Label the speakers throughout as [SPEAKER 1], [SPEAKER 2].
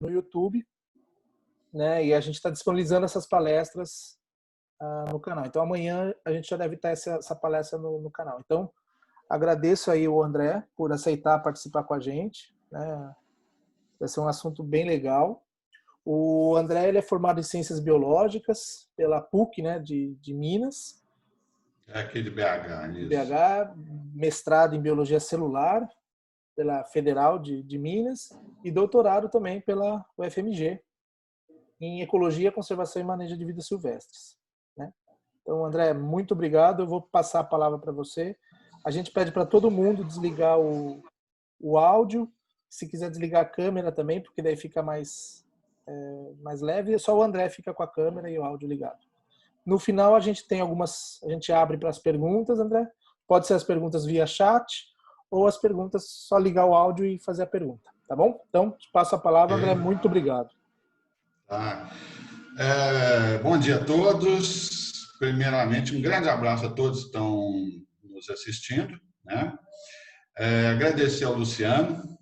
[SPEAKER 1] no YouTube, né? E a gente está disponibilizando essas palestras no canal. Então amanhã a gente já deve ter essa palestra no canal. Então agradeço aí o André por aceitar participar com a gente, né? Vai ser um assunto bem legal. O André ele é formado em Ciências Biológicas pela PUC, né, de Minas.
[SPEAKER 2] É aqui de BH,
[SPEAKER 1] de
[SPEAKER 2] isso.
[SPEAKER 1] BH, mestrado em Biologia Celular pela Federal de Minas e doutorado também pela UFMG em Ecologia, Conservação e Manejo de Vidas Silvestres, né? Então, André, muito obrigado. Eu vou passar a palavra para você. A gente pede para todo mundo desligar o áudio, se quiser desligar a câmera também, porque daí fica mais leve. Só o André fica com a câmera e o áudio ligado. No final a gente tem a gente abre para as perguntas, André. Pode ser as perguntas via chat ou as perguntas só ligar o áudio e fazer a pergunta, tá bom? Então, te passo a palavra, André. Muito obrigado.
[SPEAKER 2] Tá. Bom dia a todos. Primeiramente, um grande abraço a todos que estão nos assistindo, né? Agradecer ao Luciano,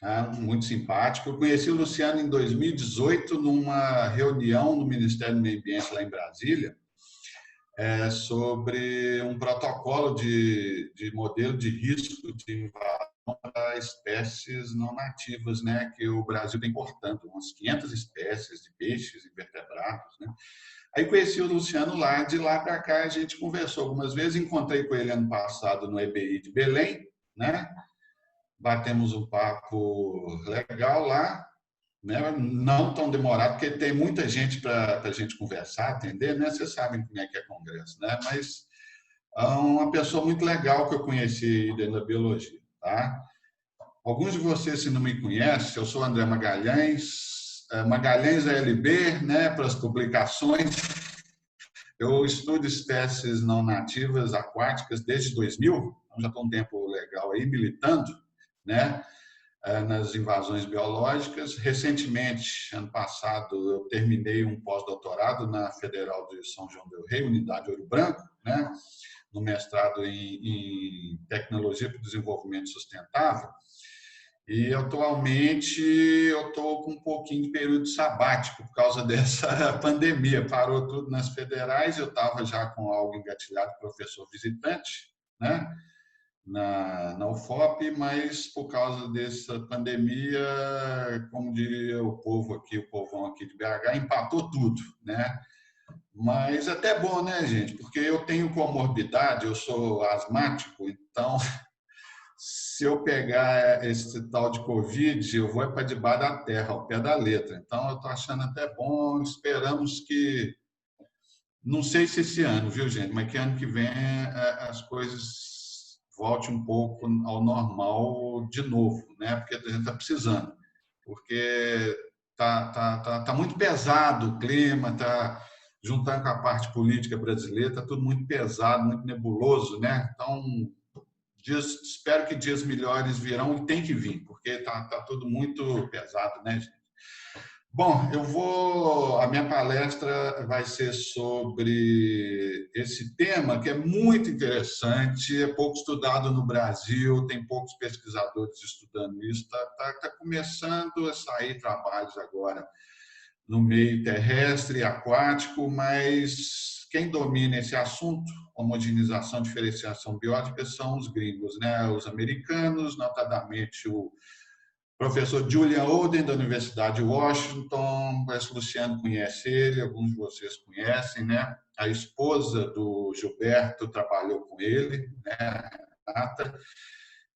[SPEAKER 2] tá? Muito simpático. Eu conheci o Luciano em 2018 numa reunião no Ministério do Meio Ambiente lá em Brasília, sobre um protocolo de modelo de risco de invasão para espécies não nativas, né, que o Brasil está importando, umas 500 espécies de peixes, invertebrados, né? Aí conheci o Luciano lá, de lá para cá a gente conversou algumas vezes, encontrei com ele ano passado no EBI de Belém, né? Batemos um papo legal lá, né? Não tão demorado, porque tem muita gente para a gente conversar, atender, né? Vocês sabem como é que é congresso, né? Mas é uma pessoa muito legal que eu conheci dentro da biologia, tá? Alguns de vocês, se não me conhecem, eu sou André Magalhães, Magalhães ALB, né? Para as publicações. Eu estudo espécies não nativas aquáticas desde 2000, então já estou um tempo legal aí militando, né? Nas invasões biológicas. Recentemente, ano passado, eu terminei um pós-doutorado na Federal de São João del Rei, Unidade Ouro Branco, né? No mestrado em Tecnologia para o Desenvolvimento Sustentável. E atualmente eu estou com um pouquinho de período sabático por causa dessa pandemia. Parou tudo nas federais, eu estava já com algo engatilhado, professor visitante, né? Na UFOP, mas por causa dessa pandemia, como diria o povo aqui, o povão aqui de BH, empatou tudo, né? Mas até bom, né, gente? Porque eu tenho comorbidade, eu sou asmático, então se eu pegar esse tal de Covid, eu vou para debaixo da terra, ao pé da letra. Então eu estou achando até bom, esperamos que, não sei se esse ano, viu, gente, mas que ano que vem as coisas volte um pouco ao normal de novo, né? Porque a gente está precisando, porque tá muito pesado o clima, tá juntando com a parte política brasileira, tá tudo muito pesado, muito nebuloso, né? Então, espero que dias melhores virão e tem que vir, porque tá tudo muito pesado, né, gente? Bom, a minha palestra vai ser sobre esse tema que é muito interessante, é pouco estudado no Brasil, tem poucos pesquisadores estudando isso, está começando a sair trabalhos agora no meio terrestre e aquático, mas quem domina esse assunto, homogeneização, diferenciação biótica, são os gringos, né? Os americanos, notadamente o professor Julian Oden, da Universidade de Washington, parece que o Luciano conhece ele, alguns de vocês conhecem, né? A esposa do Gilberto trabalhou com ele, né?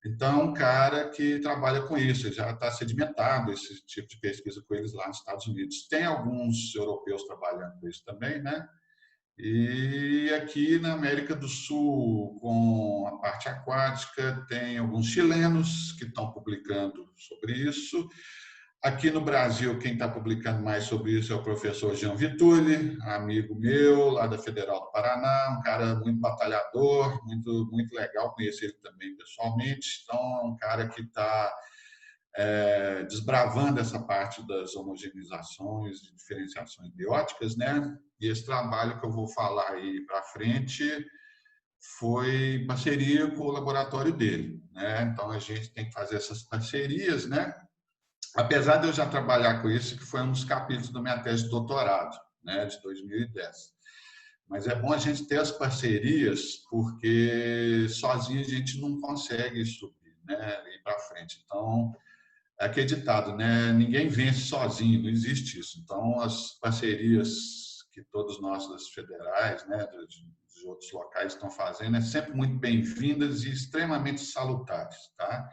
[SPEAKER 2] Então, é um cara que trabalha com isso, já está sedimentado esse tipo de pesquisa com eles lá nos Estados Unidos. Tem alguns europeus trabalhando com isso também, né? E aqui na América do Sul, com a parte aquática, tem alguns chilenos que estão publicando sobre isso. Aqui no Brasil, quem está publicando mais sobre isso é o professor Jean Vitulli, amigo meu, lá da Federal do Paraná, um cara muito batalhador, muito legal, conheci ele também pessoalmente. Então, é um cara que está desbravando essa parte das homogeneizações e diferenciações bióticas, né? E esse trabalho que eu vou falar aí para frente foi em parceria com o laboratório dele, né? Então a gente tem que fazer essas parcerias, né? apesar de eu já trabalhar com isso, que foi um dos capítulos da minha tese de doutorado, né, de 2010. Mas é bom a gente ter as parcerias, porque sozinho a gente não consegue subir, né, ir para frente. Então, é aquele ditado, né? Ninguém vence sozinho, não existe isso. Então, as parcerias que todos nós das federais, né, dos outros locais estão fazendo, é sempre muito bem-vindas e extremamente salutares, tá?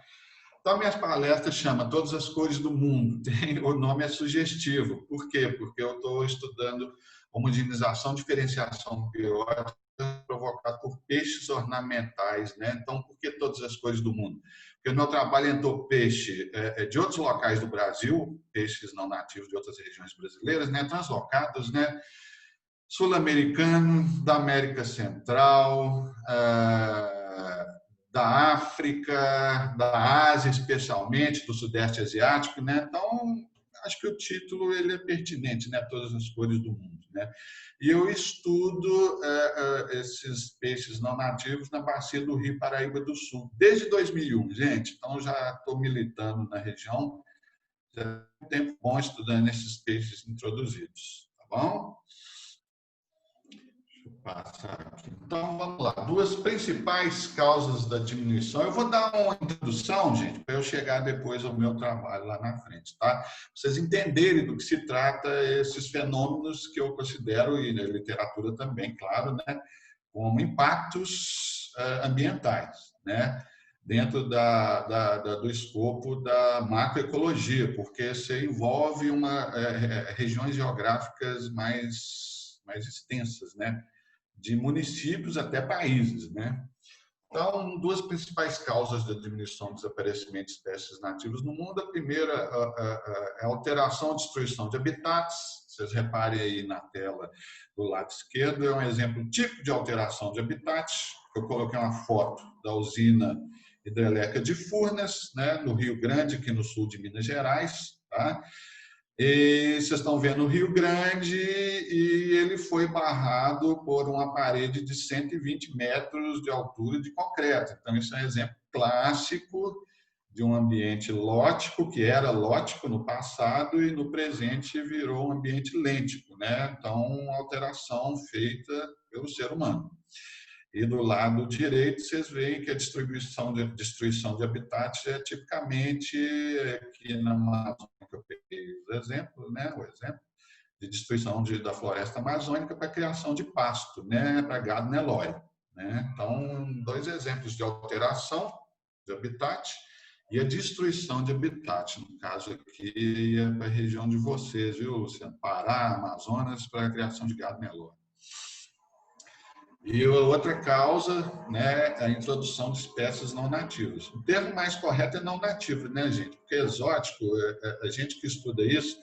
[SPEAKER 2] Então, minhas palestras chamam Todas as Cores do Mundo. O nome é sugestivo. Por quê? Porque eu estou estudando homogeneização, diferenciação biológica provocada por peixes ornamentais, né? Então, por que todas as cores do mundo? Porque o meu trabalho entrou peixe de outros locais do Brasil, peixes não nativos de outras regiões brasileiras, né? Translocados, né? Sul-americano, da América Central, da África, da Ásia, especialmente, do Sudeste Asiático, né? Então, acho que o título ele é pertinente, né? Todas as cores do mundo, né? E eu estudo esses peixes não nativos na bacia do Rio Paraíba do Sul, desde 2001, gente. Então, já estou militando na região, já tem um tempo bom estudando esses peixes introduzidos, tá bom? Passar aqui. Então, vamos lá. Duas principais causas da diminuição. Eu vou dar uma introdução, gente, para eu chegar depois ao meu trabalho lá na frente, tá? Pra vocês entenderem do que se trata esses fenômenos que eu considero, e na literatura também, claro, né, como impactos ambientais, né? Dentro do escopo da macroecologia, porque você envolve regiões geográficas mais extensas, né? De municípios até países, né? Então, duas principais causas da diminuição do desaparecimento de espécies nativas no mundo. A primeira é a alteração e destruição de habitats. Vocês reparem aí na tela do lado esquerdo, é um exemplo típico de alteração de habitats. Eu coloquei uma foto da usina hidrelétrica de Furnas, né, no Rio Grande, aqui no sul de Minas Gerais, tá? E vocês estão vendo o Rio Grande e ele foi barrado por uma parede de 120 metros de altura de concreto. Então, isso é um exemplo clássico de um ambiente lótico, que era lótico no passado e no presente virou um ambiente lêntico, né? Então, alteração feita pelo ser humano. E do lado direito, vocês veem que a destruição de habitats é tipicamente aqui na Amazônia, que eu peguei o exemplo de destruição da floresta amazônica para a criação de pasto, né, para gado nelore. Né? Então, dois exemplos de alteração de habitat e a destruição de habitat. No caso aqui, é para a região de vocês, viu, Luciano? Pará, Amazonas, para a criação de gado nelore. E a outra causa, né, é a introdução de espécies não nativas. O termo mais correto é não nativo, né, gente? Porque exótico, a gente que estuda isso,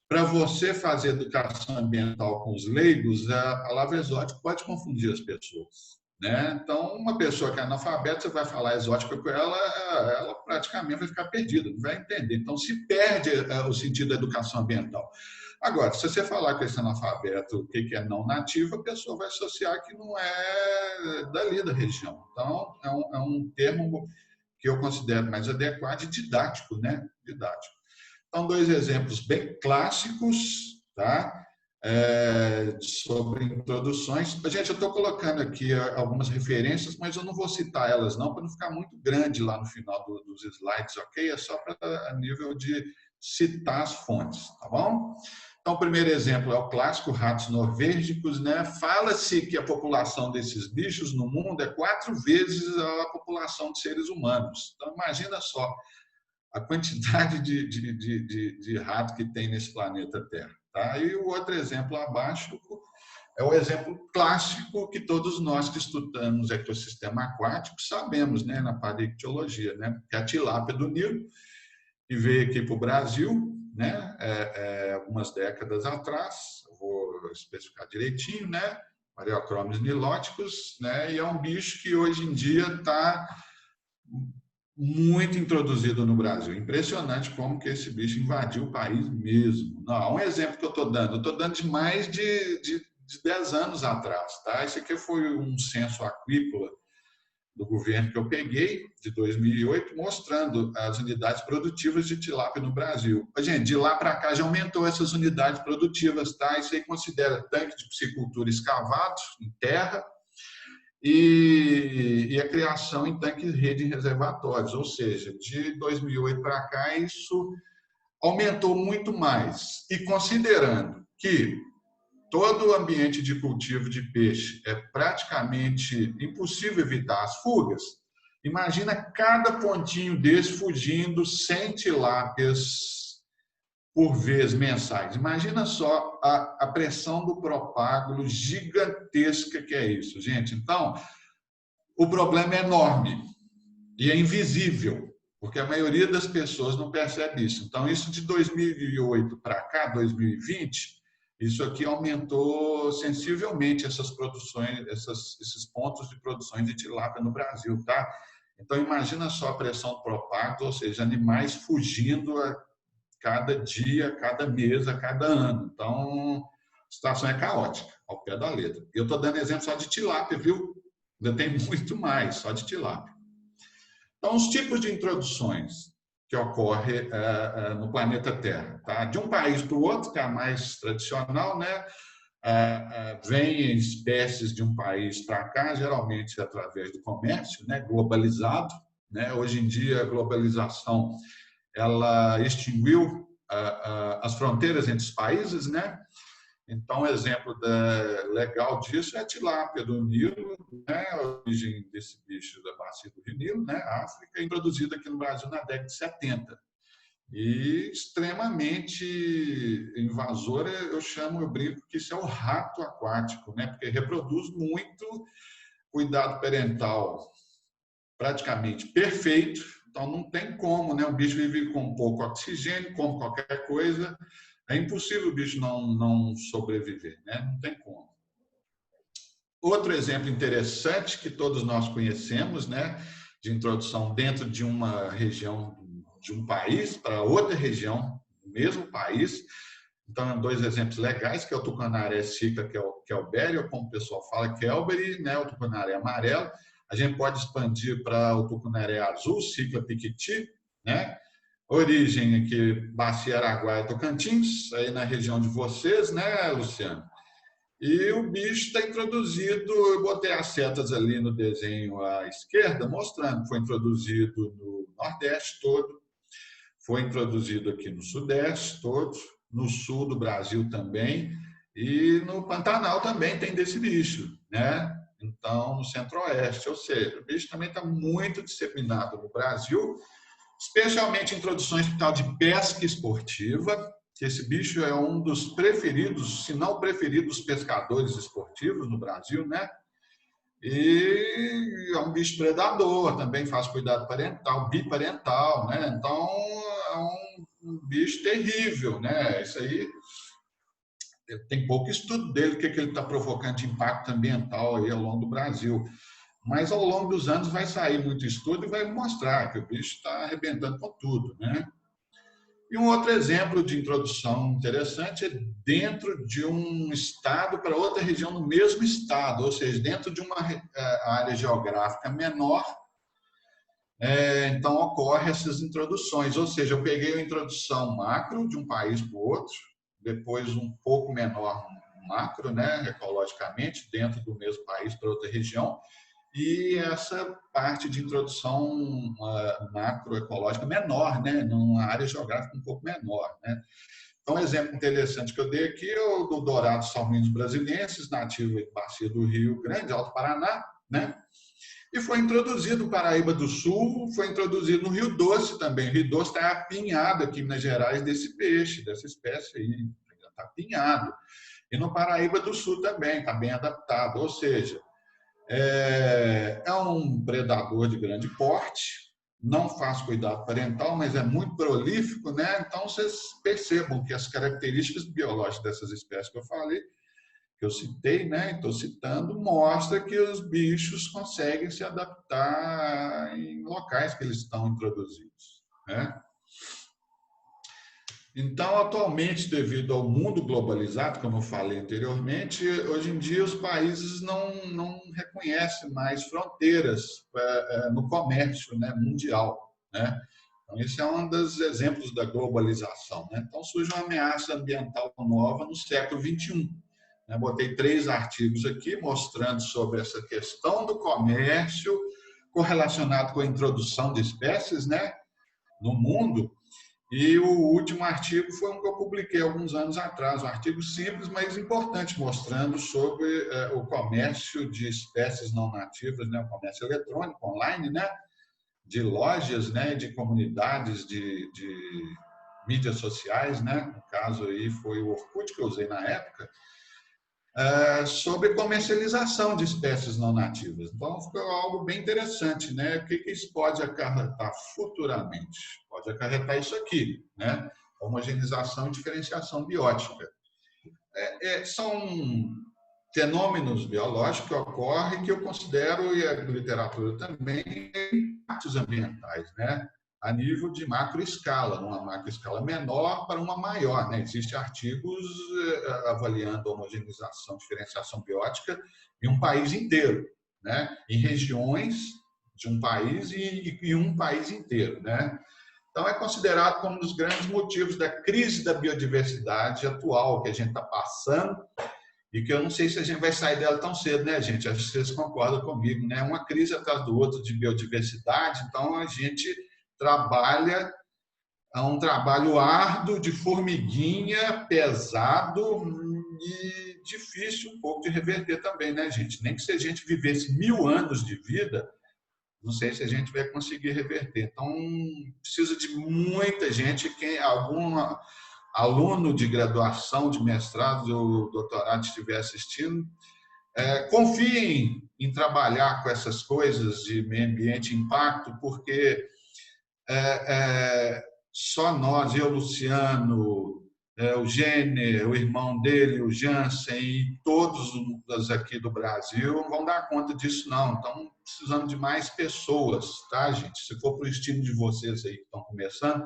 [SPEAKER 2] para você fazer educação ambiental com os leigos, a palavra exótico pode confundir as pessoas. Né? Então, uma pessoa que é analfabeta, você vai falar exótica com ela praticamente vai ficar perdida, não vai entender. Então, se perde o sentido da educação ambiental. Agora, se você falar com esse analfabeto o que é não nativo, a pessoa vai associar que não é dali da região. Então, é um termo que eu considero mais adequado e didático, né? Didático. Então, dois exemplos bem clássicos, tá? Sobre introduções. Gente, eu estou colocando aqui algumas referências, mas eu não vou citar elas não, para não ficar muito grande lá no final dos slides, ok? É só para a nível de citar as fontes, tá bom? Então, o primeiro exemplo é o clássico, ratos norvégicos, né? Fala-se que a população desses bichos no mundo é 4 vezes a população de seres humanos. Então, imagina só a quantidade de rato que tem nesse planeta Terra. Tá? E o outro exemplo abaixo é o exemplo clássico que todos nós que estudamos ecossistema aquático sabemos, né, na paleontologia, né, que é a tilápia do Nilo, que veio aqui para o Brasil, né, algumas décadas atrás, vou especificar direitinho, né, Mareochromis niloticus, né, e é um bicho que hoje em dia está muito introduzido no Brasil. Impressionante como que esse bicho invadiu o país mesmo. Não, um exemplo que eu estou dando de mais de 10 anos atrás. Tá? Esse aqui foi um censo aquícola do governo que eu peguei, de 2008, mostrando as unidades produtivas de tilápia no Brasil. Gente, de lá para cá já aumentou essas unidades produtivas, tá? Isso aí considera tanque de piscicultura escavados em terra e a criação em tanques rede em reservatórios, ou seja, de 2008 para cá isso aumentou muito mais. E considerando que todo o ambiente de cultivo de peixe é praticamente impossível evitar as fugas, imagina cada pontinho desse fugindo 100 tilápias por vez mensais. Imagina só a pressão do propágulo gigantesca que é isso, gente. Então, o problema é enorme e é invisível, porque a maioria das pessoas não percebe isso. Então, isso de 2008 para cá, 2020, isso aqui aumentou sensivelmente essas produções, esses pontos de produção de tilápia no Brasil, tá? Então, imagina só a pressão do propágulo, ou seja, animais fugindo a cada dia, a cada mês, a cada ano. Então, a situação é caótica, ao pé da letra. Eu estou dando exemplo só de tilápia, viu? Ainda tem muito mais, só de tilápia. Então, os tipos de introduções que ocorrem no planeta Terra. Tá? De um país para o outro, que é a mais tradicional, né? Vêm espécies de um país para cá, geralmente através do comércio, né? Globalizado. Né? Hoje em dia, a globalização ela extinguiu as fronteiras entre os países, né? Então, exemplo legal disso é a tilápia do Nilo, né? A origem desse bicho da bacia do Rio Nilo, né? África, introduzida aqui no Brasil na década de 70. E extremamente invasora, eu brinco que isso é o rato aquático, né? Porque reproduz muito, cuidado parental praticamente perfeito, então não tem como, né? O bicho vive com pouco oxigênio, come qualquer coisa, é impossível o bicho não sobreviver, né? Não tem como. Outro exemplo interessante que todos nós conhecemos, né, de introdução dentro de uma região de um país para outra região do mesmo país. Então, dois exemplos legais, que é o tucunaré sica, que é o Bério, como o pessoal fala, Kelberi, né, o tucunaré amarelo. A gente pode expandir para o tucunaré azul, Cicla piquiti, né? Origem aqui, Bacia Araguaia, Tocantins, aí na região de vocês, né, Luciano? E o bicho está introduzido, eu botei as setas ali no desenho à esquerda, mostrando que foi introduzido no Nordeste todo, foi introduzido aqui no Sudeste todo, no Sul do Brasil também, e no Pantanal também tem desse bicho, né? Então, no Centro-Oeste, ou seja, o bicho também está muito disseminado no Brasil, especialmente em introduções para tal de pesca esportiva, que esse bicho é um dos preferidos, se não preferido, dos pescadores esportivos no Brasil, né? E é um bicho predador, também faz cuidado parental, biparental, né? Então, é um bicho terrível, né? Isso aí tem pouco estudo dele, o que ele está provocando de impacto ambiental aí ao longo do Brasil. Mas ao longo dos anos vai sair muito estudo e vai mostrar que o bicho está arrebentando com tudo, né? E um outro exemplo de introdução interessante é dentro de um estado para outra região no mesmo estado, ou seja, dentro de uma área geográfica menor, então ocorrem essas introduções, ou seja, eu peguei a introdução macro de um país para o outro, depois um pouco menor macro, né, ecologicamente, dentro do mesmo país para outra região, e essa parte de introdução macroecológica menor, né, numa área geográfica um pouco menor, né. Então, um exemplo interessante que eu dei aqui é o do dourado salminos brasiliensis, nativo da bacia do Rio Grande, Alto Paraná, né, e foi introduzido no Paraíba do Sul, foi introduzido no Rio Doce também. O Rio Doce está apinhado aqui em Minas Gerais desse peixe, dessa espécie aí, está apinhado. E no Paraíba do Sul também, está bem adaptado, ou seja, é um predador de grande porte, não faz cuidado parental, mas é muito prolífico, né? Então, vocês percebam que as características biológicas dessas espécies que eu falei, que eu citei, né? Estou citando, mostra que os bichos conseguem se adaptar em locais que eles estão introduzidos, né? Então, atualmente, devido ao mundo globalizado, como eu falei anteriormente, hoje em dia os países não reconhecem mais fronteiras no comércio, né, mundial, né? Então, esse é um dos exemplos da globalização, né? Então, surge uma ameaça ambiental nova no século XXI. Né? Botei 3 artigos aqui mostrando sobre essa questão do comércio correlacionado com a introdução de espécies, né, no mundo. E o último artigo foi um que eu publiquei alguns anos atrás, um artigo simples, mas importante, mostrando sobre o comércio de espécies não nativas, né, o comércio eletrônico, online, né, de lojas, né, de comunidades, de mídias sociais, né, no caso aí foi o Orkut que eu usei na época, sobre comercialização de espécies não nativas. Então, ficou algo bem interessante, né? O que isso pode acarretar futuramente? Pode acarretar isso aqui, né? Homogeneização e diferenciação biótica. São fenômenos biológicos que ocorrem que eu considero, e a literatura também, impactos ambientais, né? A nível de macroescala, numa macroescala menor para uma maior, né? Existem artigos avaliando a homogeneização, diferenciação biótica em um país inteiro, né? Em regiões de um país e um país inteiro, né? Então, é considerado como um dos grandes motivos da crise da biodiversidade atual que a gente está passando e que eu não sei se a gente vai sair dela tão cedo, né, gente? Acho que vocês concordam comigo, né? Uma crise atrás do outro de biodiversidade, então a gente trabalha, é um trabalho árduo, de formiguinha, pesado e difícil um pouco de reverter também, né, gente? Nem que se a gente vivesse 1000 anos de vida, não sei se a gente vai conseguir reverter. Então, precisa de muita gente, algum aluno de graduação, de mestrado ou doutorado estiver assistindo, confiem em trabalhar com essas coisas de meio ambiente e impacto, porque só nós, eu, Luciano, o Jenner, o irmão dele, o Jansen e todos os aqui do Brasil não vão dar conta disso, não. Então, precisamos de mais pessoas, tá, gente? Se for para o estilo de vocês aí que estão começando,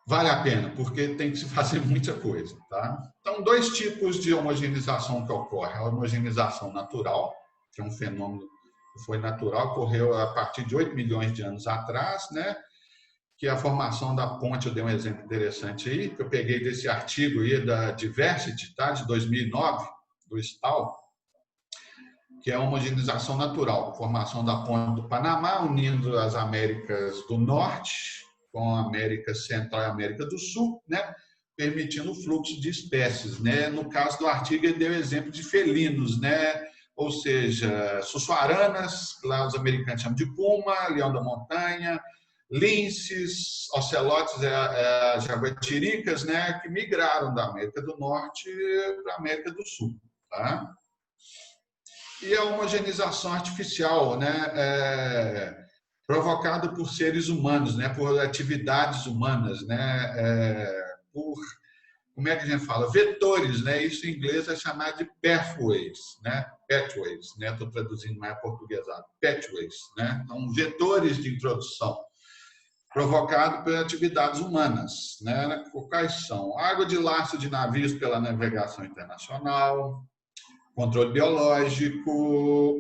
[SPEAKER 2] vale a pena, porque tem que se fazer muita coisa, tá? Então, 2 tipos de homogeneização que ocorre. A homogeneização natural, que é um fenômeno que foi natural, ocorreu a partir de 8 milhões de anos atrás, né? Que é a formação da ponte, eu dei um exemplo interessante aí, que eu peguei desse artigo aí da Diversity, tá? De 2009, do Stahl, que é a homogeneização natural, a formação da ponte do Panamá, unindo as Américas do Norte com a América Central e a América do Sul, né? Permitindo o fluxo de espécies, né? No caso do artigo, ele deu exemplo de felinos, né? Ou seja, sussuaranas, lá os americanos chamam de puma, leão da montanha, linces, ocelotes, jaguatiricas, né? Que migraram da América do Norte para a América do Sul, tá? E a homogeneização artificial, né? Provocado por seres humanos, né, por atividades humanas, né, por, como é que a gente fala, vetores, né, isso em inglês é chamado de pathways, né, estou traduzindo mais portuguesado, pathways, né, então vetores de introdução provocado por atividades humanas, né, quais são? Água de lastro de navios pela navegação internacional, controle biológico,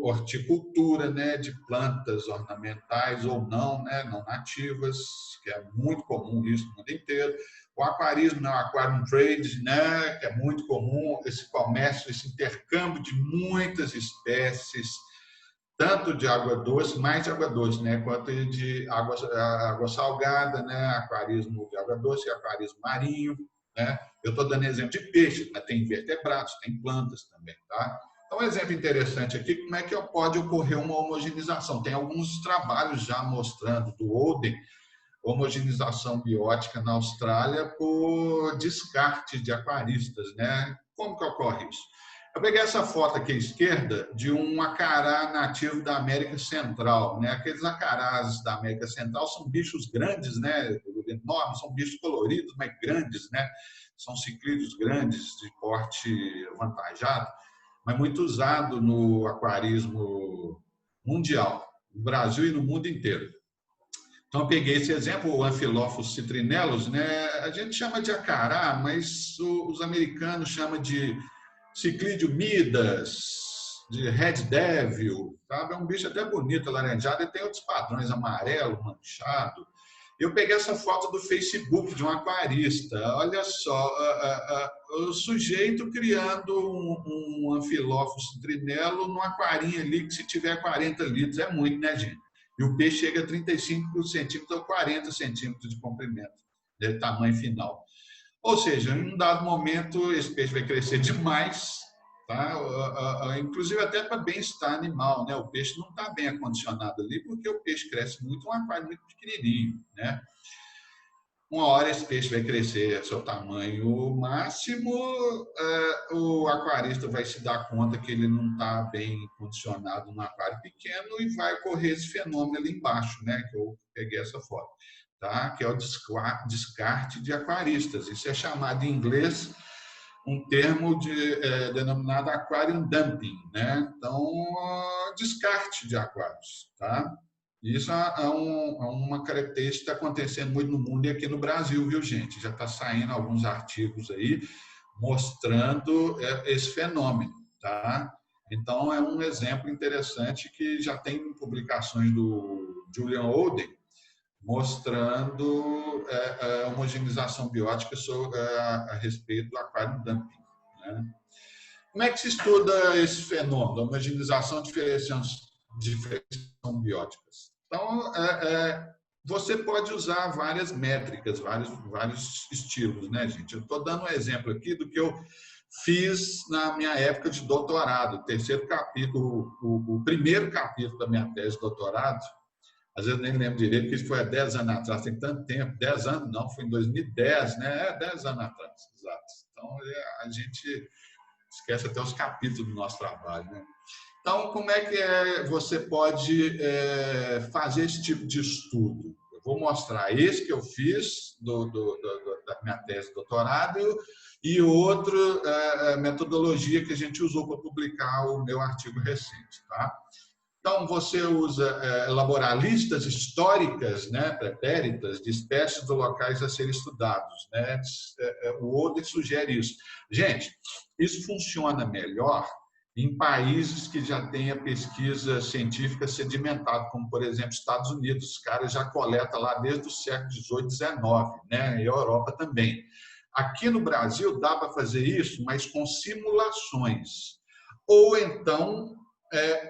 [SPEAKER 2] horticultura, né, de plantas ornamentais ou não, né, não nativas, que é muito comum isso no mundo inteiro. O aquarismo, né, o aquarium trade, né, que é muito comum, esse comércio, esse intercâmbio de muitas espécies, tanto de água doce, mais de água doce, né, quanto de água salgada, né, aquarismo de água doce, aquarismo marinho, né? Eu estou dando exemplo de peixes, mas tem invertebrados, tem plantas também, tá? Então, um exemplo interessante aqui, como é que pode ocorrer uma homogeneização? Tem alguns trabalhos já mostrando do Oden, homogeneização biótica na Austrália por descarte de aquaristas, né? Como que ocorre isso? Eu peguei essa foto aqui à esquerda de um acará nativo da América Central, né? Aqueles acarás da América Central são bichos grandes, né? Enormes, são bichos coloridos, mas grandes, né? São ciclídeos grandes, de porte avantajado, mas muito usado no aquarismo mundial, no Brasil e no mundo inteiro. Então, eu peguei esse exemplo, o Amphilophus citrinellus, né? A gente chama de acará, mas os americanos chamam de ciclídeo midas, de red devil, sabe? É um bicho até bonito, alaranjado, e tem outros padrões, amarelo, manchado. Eu peguei essa foto do Facebook de um aquarista. Olha só, o sujeito criando um Amphilophus citrinellus num aquarinho ali, que se tiver 40 litros é muito, né, gente? E o peixe chega a 35 centímetros ou 40 centímetros de comprimento, de tamanho final. Ou seja, em um dado momento, esse peixe vai crescer demais, tá? Inclusive até para bem-estar animal, né? O peixe não está bem acondicionado ali, porque o peixe cresce muito em um aquário muito pequenininho, né? Uma hora esse peixe vai crescer ao seu tamanho máximo, o aquarista vai se dar conta que ele não está bem condicionado num aquário pequeno e vai ocorrer esse fenômeno ali embaixo, né? Que eu peguei essa foto, tá? Que é o descarte de aquaristas. Isso é chamado em inglês um termo denominado aquarium dumping, né? Então, descarte de aquários, tá? Isso é uma característica que está acontecendo muito no mundo e aqui no Brasil, viu, gente? Já está saindo alguns artigos aí mostrando esse fenômeno, tá? Então, é um exemplo interessante que já tem publicações do Julian Olden mostrando a homogeneização biótica a respeito do aquarium dumping, né? Como é que se estuda esse fenômeno, a homogeneização de diferenciação bióticas? Então, você pode usar várias métricas, vários estilos, né, gente? Eu estou dando um exemplo aqui do que eu fiz na minha época de doutorado, o terceiro capítulo, o primeiro capítulo da minha tese de doutorado. Às vezes nem lembro direito, porque isso foi há 10 anos atrás, tem tanto tempo, 10 anos não, foi em 2010, né? 10 anos atrás, exato. Então, a gente esquece até os capítulos do nosso trabalho, né? Então, como é que você pode fazer esse tipo de estudo? Eu vou mostrar esse que eu fiz da minha tese de doutorado e outro metodologia que a gente usou para publicar o meu artigo recente, tá? Então, você usa elaborar listas históricas, né, pretéritas, de espécies de locais a serem estudados, né? O Olden sugere isso. Gente, isso funciona melhor em países que já têm a pesquisa científica sedimentada, como, por exemplo, Estados Unidos. Os caras já coletam lá desde o século XVIII, XIX, né? E a Europa também. Aqui no Brasil dá para fazer isso, mas com simulações. Ou então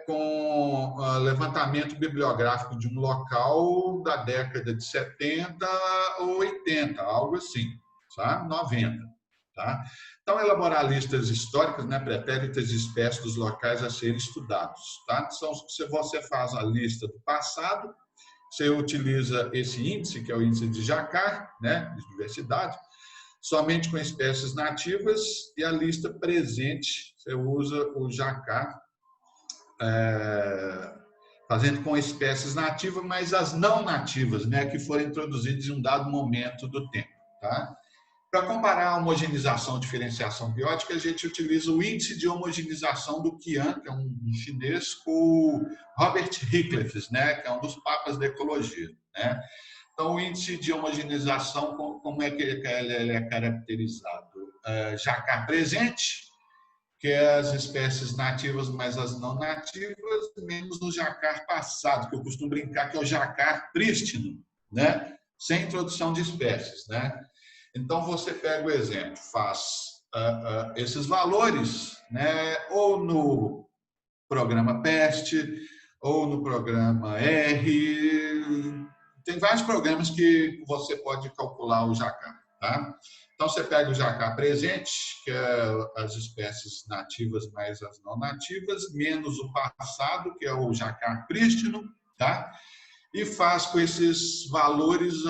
[SPEAKER 2] com levantamento bibliográfico de um local da década de 70 ou 80, algo assim, tá? 90. Tá? Então, elaborar listas históricas, né, pretéritas de espécies dos locais a serem estudados. Tá? Então, se você faz a lista do passado, você utiliza esse índice, que é o índice de Jacquard, né, de diversidade, somente com espécies nativas, e a lista presente, você usa o Jacquard, fazendo com espécies nativas, mas as não nativas, né, que foram introduzidas em um dado momento do tempo. Tá? Para comparar a homogeneização e diferenciação biótica, a gente utiliza o índice de homogeneização do Qian, que é um chinês, com o Robert Ricklefs, né, que é um dos papas da ecologia. Né? Então, o índice de homogeneização, como é que ele é caracterizado? Jacquard presente, que é as espécies nativas, mas as não nativas, menos no Jacquard passado, que eu costumo brincar que é o Jacquard prístino, né? Sem introdução de espécies. Né? Então, você pega o exemplo, faz esses valores, né? Ou no programa PEST, ou no programa R. Tem vários programas que você pode calcular o Jacquard. Tá? Então, você pega o Jacquard presente, que é as espécies nativas mais as não nativas, menos o passado, que é o Jacquard prístino, tá? E faz com esses valores,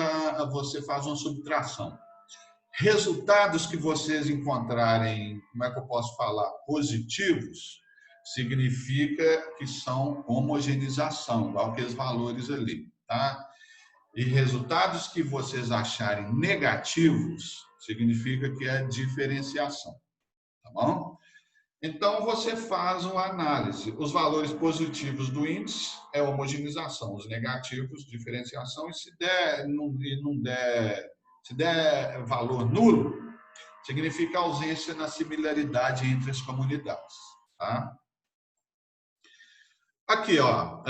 [SPEAKER 2] você faz uma subtração. Resultados que vocês encontrarem, como é que eu posso falar, positivos, significa que são homogeneização, igual aqueles valores ali, tá? E resultados que vocês acharem negativos, significa que é diferenciação, tá bom? Então, você faz uma análise. Os valores positivos do índice é homogeneização, os negativos, diferenciação, e se der, se der valor nulo, significa ausência na similaridade entre as comunidades. Tá? Aqui, ó,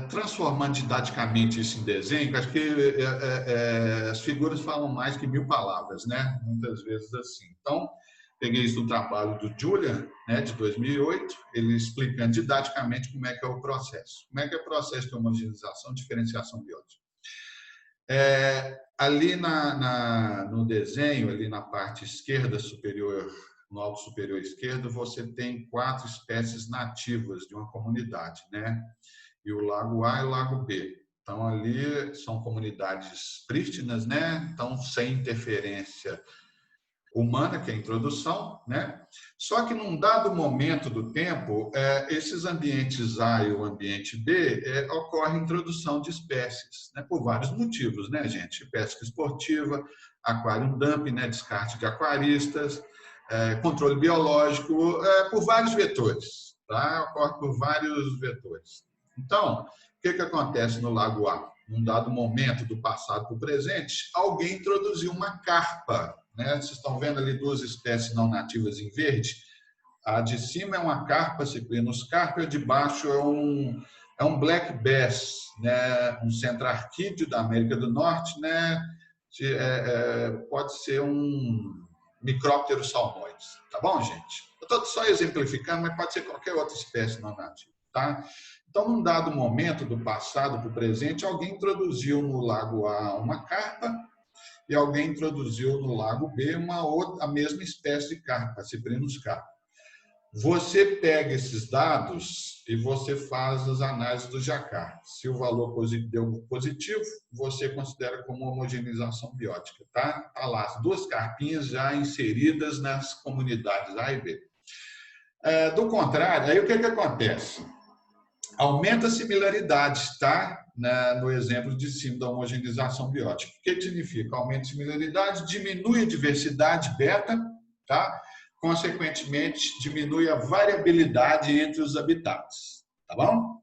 [SPEAKER 2] transformando didaticamente isso em desenho, acho que as figuras falam mais que 1000 palavras, né? Muitas vezes assim. Então, peguei isso do trabalho do Julian, né, de 2008, ele explicando didaticamente como é que é o processo. Como é que é o processo de homogeneização e diferenciação biótica. Ali no desenho, ali na parte esquerda superior, no alto superior esquerdo, você tem 4 espécies nativas de uma comunidade, né? E o lago A e o lago B. Então, ali são comunidades prístinas, né? Então, sem interferência humana, que é a introdução, né? Só que num dado momento do tempo, esses ambientes A e o ambiente B, ocorre introdução de espécies, né? Por vários motivos, né, gente? Pesca esportiva, aquário dumping, né? Descarte de aquaristas, controle biológico, por vários vetores, tá? Ocorre por vários vetores. Então, o que acontece no Lago A? Num dado momento do passado para o presente, alguém introduziu uma carpa, né? Vocês estão vendo ali 2 espécies não nativas em verde? A de cima é uma carpa, Cyprinus carpa, e a de baixo é um black bass, né? Um centro-arquídeo da América do Norte, né? Pode ser um Microptero salmoides, tá bom, gente? Eu estou só exemplificando, mas pode ser qualquer outra espécie não nativa, tá? Então, num dado momento do passado para o presente, alguém introduziu no Lago A uma carpa e alguém introduziu no Lago B a mesma espécie de carpa, Cyprinus carpa. Você pega esses dados e você faz as análises do Jacquard. Se o valor deu positivo, você considera como homogeneização biótica, tá? Tá lá, as 2 carpinhas já inseridas nas comunidades A e B. Do contrário, aí o que acontece? Aumenta a similaridade, tá? No exemplo de cima da homogeneização biótica. O que significa? Aumenta a similaridade, diminui a diversidade beta, tá? Consequentemente, diminui a variabilidade entre os habitats, tá bom?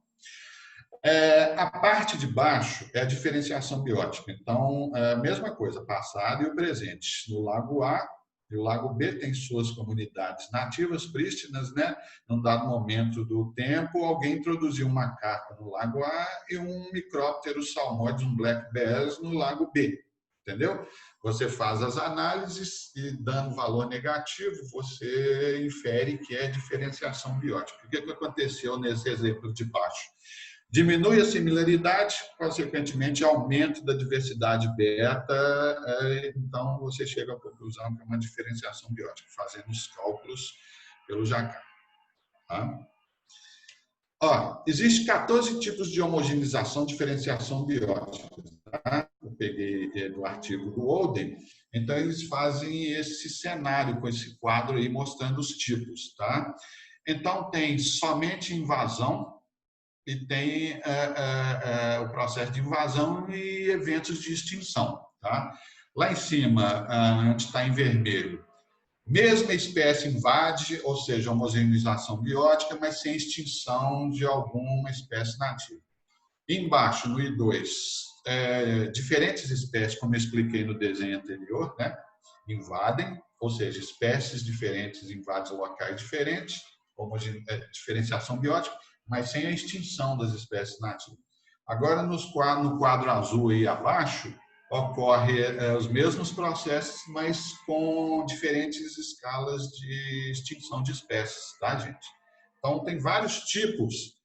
[SPEAKER 2] A parte de baixo é a diferenciação biótica. Então, a mesma coisa, passado e o presente. No Lago A e o Lago B tem suas comunidades nativas prístinas, né? Num dado momento do tempo, alguém introduziu uma carpa no Lago A e um Microptero salmoides, um black bass, no Lago B. Entendeu? Você faz as análises e, dando valor negativo, você infere que é diferenciação biótica. O que aconteceu nesse exemplo de baixo? Diminui a similaridade, consequentemente, aumento da diversidade beta, então você chega à conclusão que é uma diferenciação biótica, fazendo os cálculos pelo Jacquard. Tá? Existem 14 tipos de homogeneização, diferenciação biótica. Tá? Eu peguei do artigo do Olden, então eles fazem esse cenário com esse quadro aí mostrando os tipos. Tá? Então tem somente invasão e tem o processo de invasão e eventos de extinção. Tá? Lá em cima, onde está em vermelho, mesma espécie invade, ou seja, homogeneização biótica, mas sem extinção de alguma espécie nativa. Embaixo, no I2, diferentes espécies, como eu expliquei no desenho anterior, né, invadem, ou seja, espécies diferentes invadem locais diferentes, diferenciação biótica, mas sem a extinção das espécies nativas. Agora, no quadro azul aí abaixo, ocorre os mesmos processos, mas com diferentes escalas de extinção de espécies, tá, gente? Então, tem vários tipos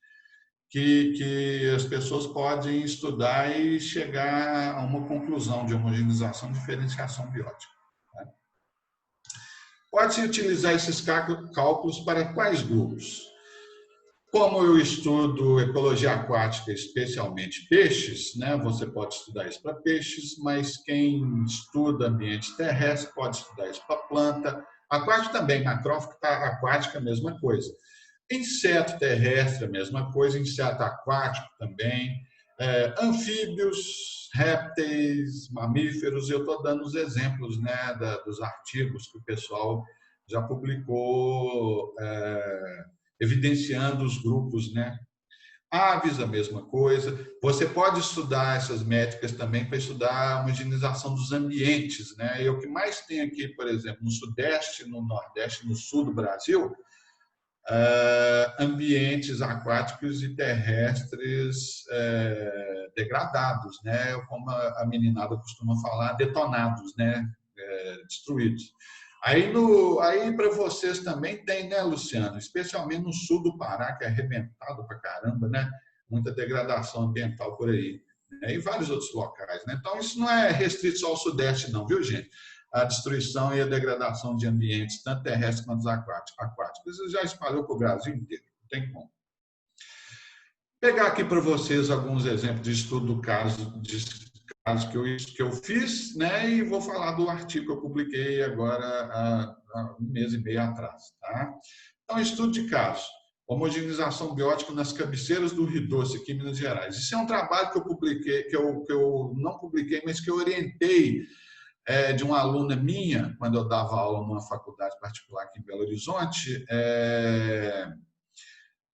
[SPEAKER 2] que as pessoas podem estudar e chegar a uma conclusão de homogeneização e diferenciação biótica. Tá? Pode-se utilizar esses cálculos para quais grupos? Como eu estudo ecologia aquática, especialmente peixes, né? Você pode estudar isso para peixes, mas quem estuda ambiente terrestre pode estudar isso para planta. Aquático também, macrófita aquática, a mesma coisa. Inseto terrestre, a mesma coisa, inseto aquático também. Anfíbios, répteis, mamíferos, eu estou dando os exemplos, né, dos artigos que o pessoal já publicou evidenciando os grupos, né? Aves, a mesma coisa. Você pode estudar essas métricas também para estudar a homogeneização dos ambientes, né? E o que mais tem aqui, por exemplo, no Sudeste, no Nordeste, no Sul do Brasil, ambientes aquáticos e terrestres degradados, né? Como a meninada costuma falar, detonados, né? Destruídos. Aí para vocês também tem, né, Luciano? Especialmente no sul do Pará, que é arrebentado pra caramba, né? Muita degradação ambiental por aí. Né? E vários outros locais, né? Então, isso não é restrito só ao Sudeste, não, viu, gente? A destruição e a degradação de ambientes, tanto terrestres quanto aquáticos. Isso já espalhou para o Brasil inteiro, não tem como. Pegar aqui para vocês alguns exemplos de estudo do caso que eu fiz, né? E vou falar do artigo que eu publiquei agora há um mês e meio atrás. Tá? Então, estudo de caso. Homogeneização biótica nas cabeceiras do Rio Doce, aqui em Minas Gerais. Isso é um trabalho que eu publiquei, que eu não publiquei, mas que eu orientei de uma aluna minha, quando eu dava aula numa faculdade particular aqui em Belo Horizonte,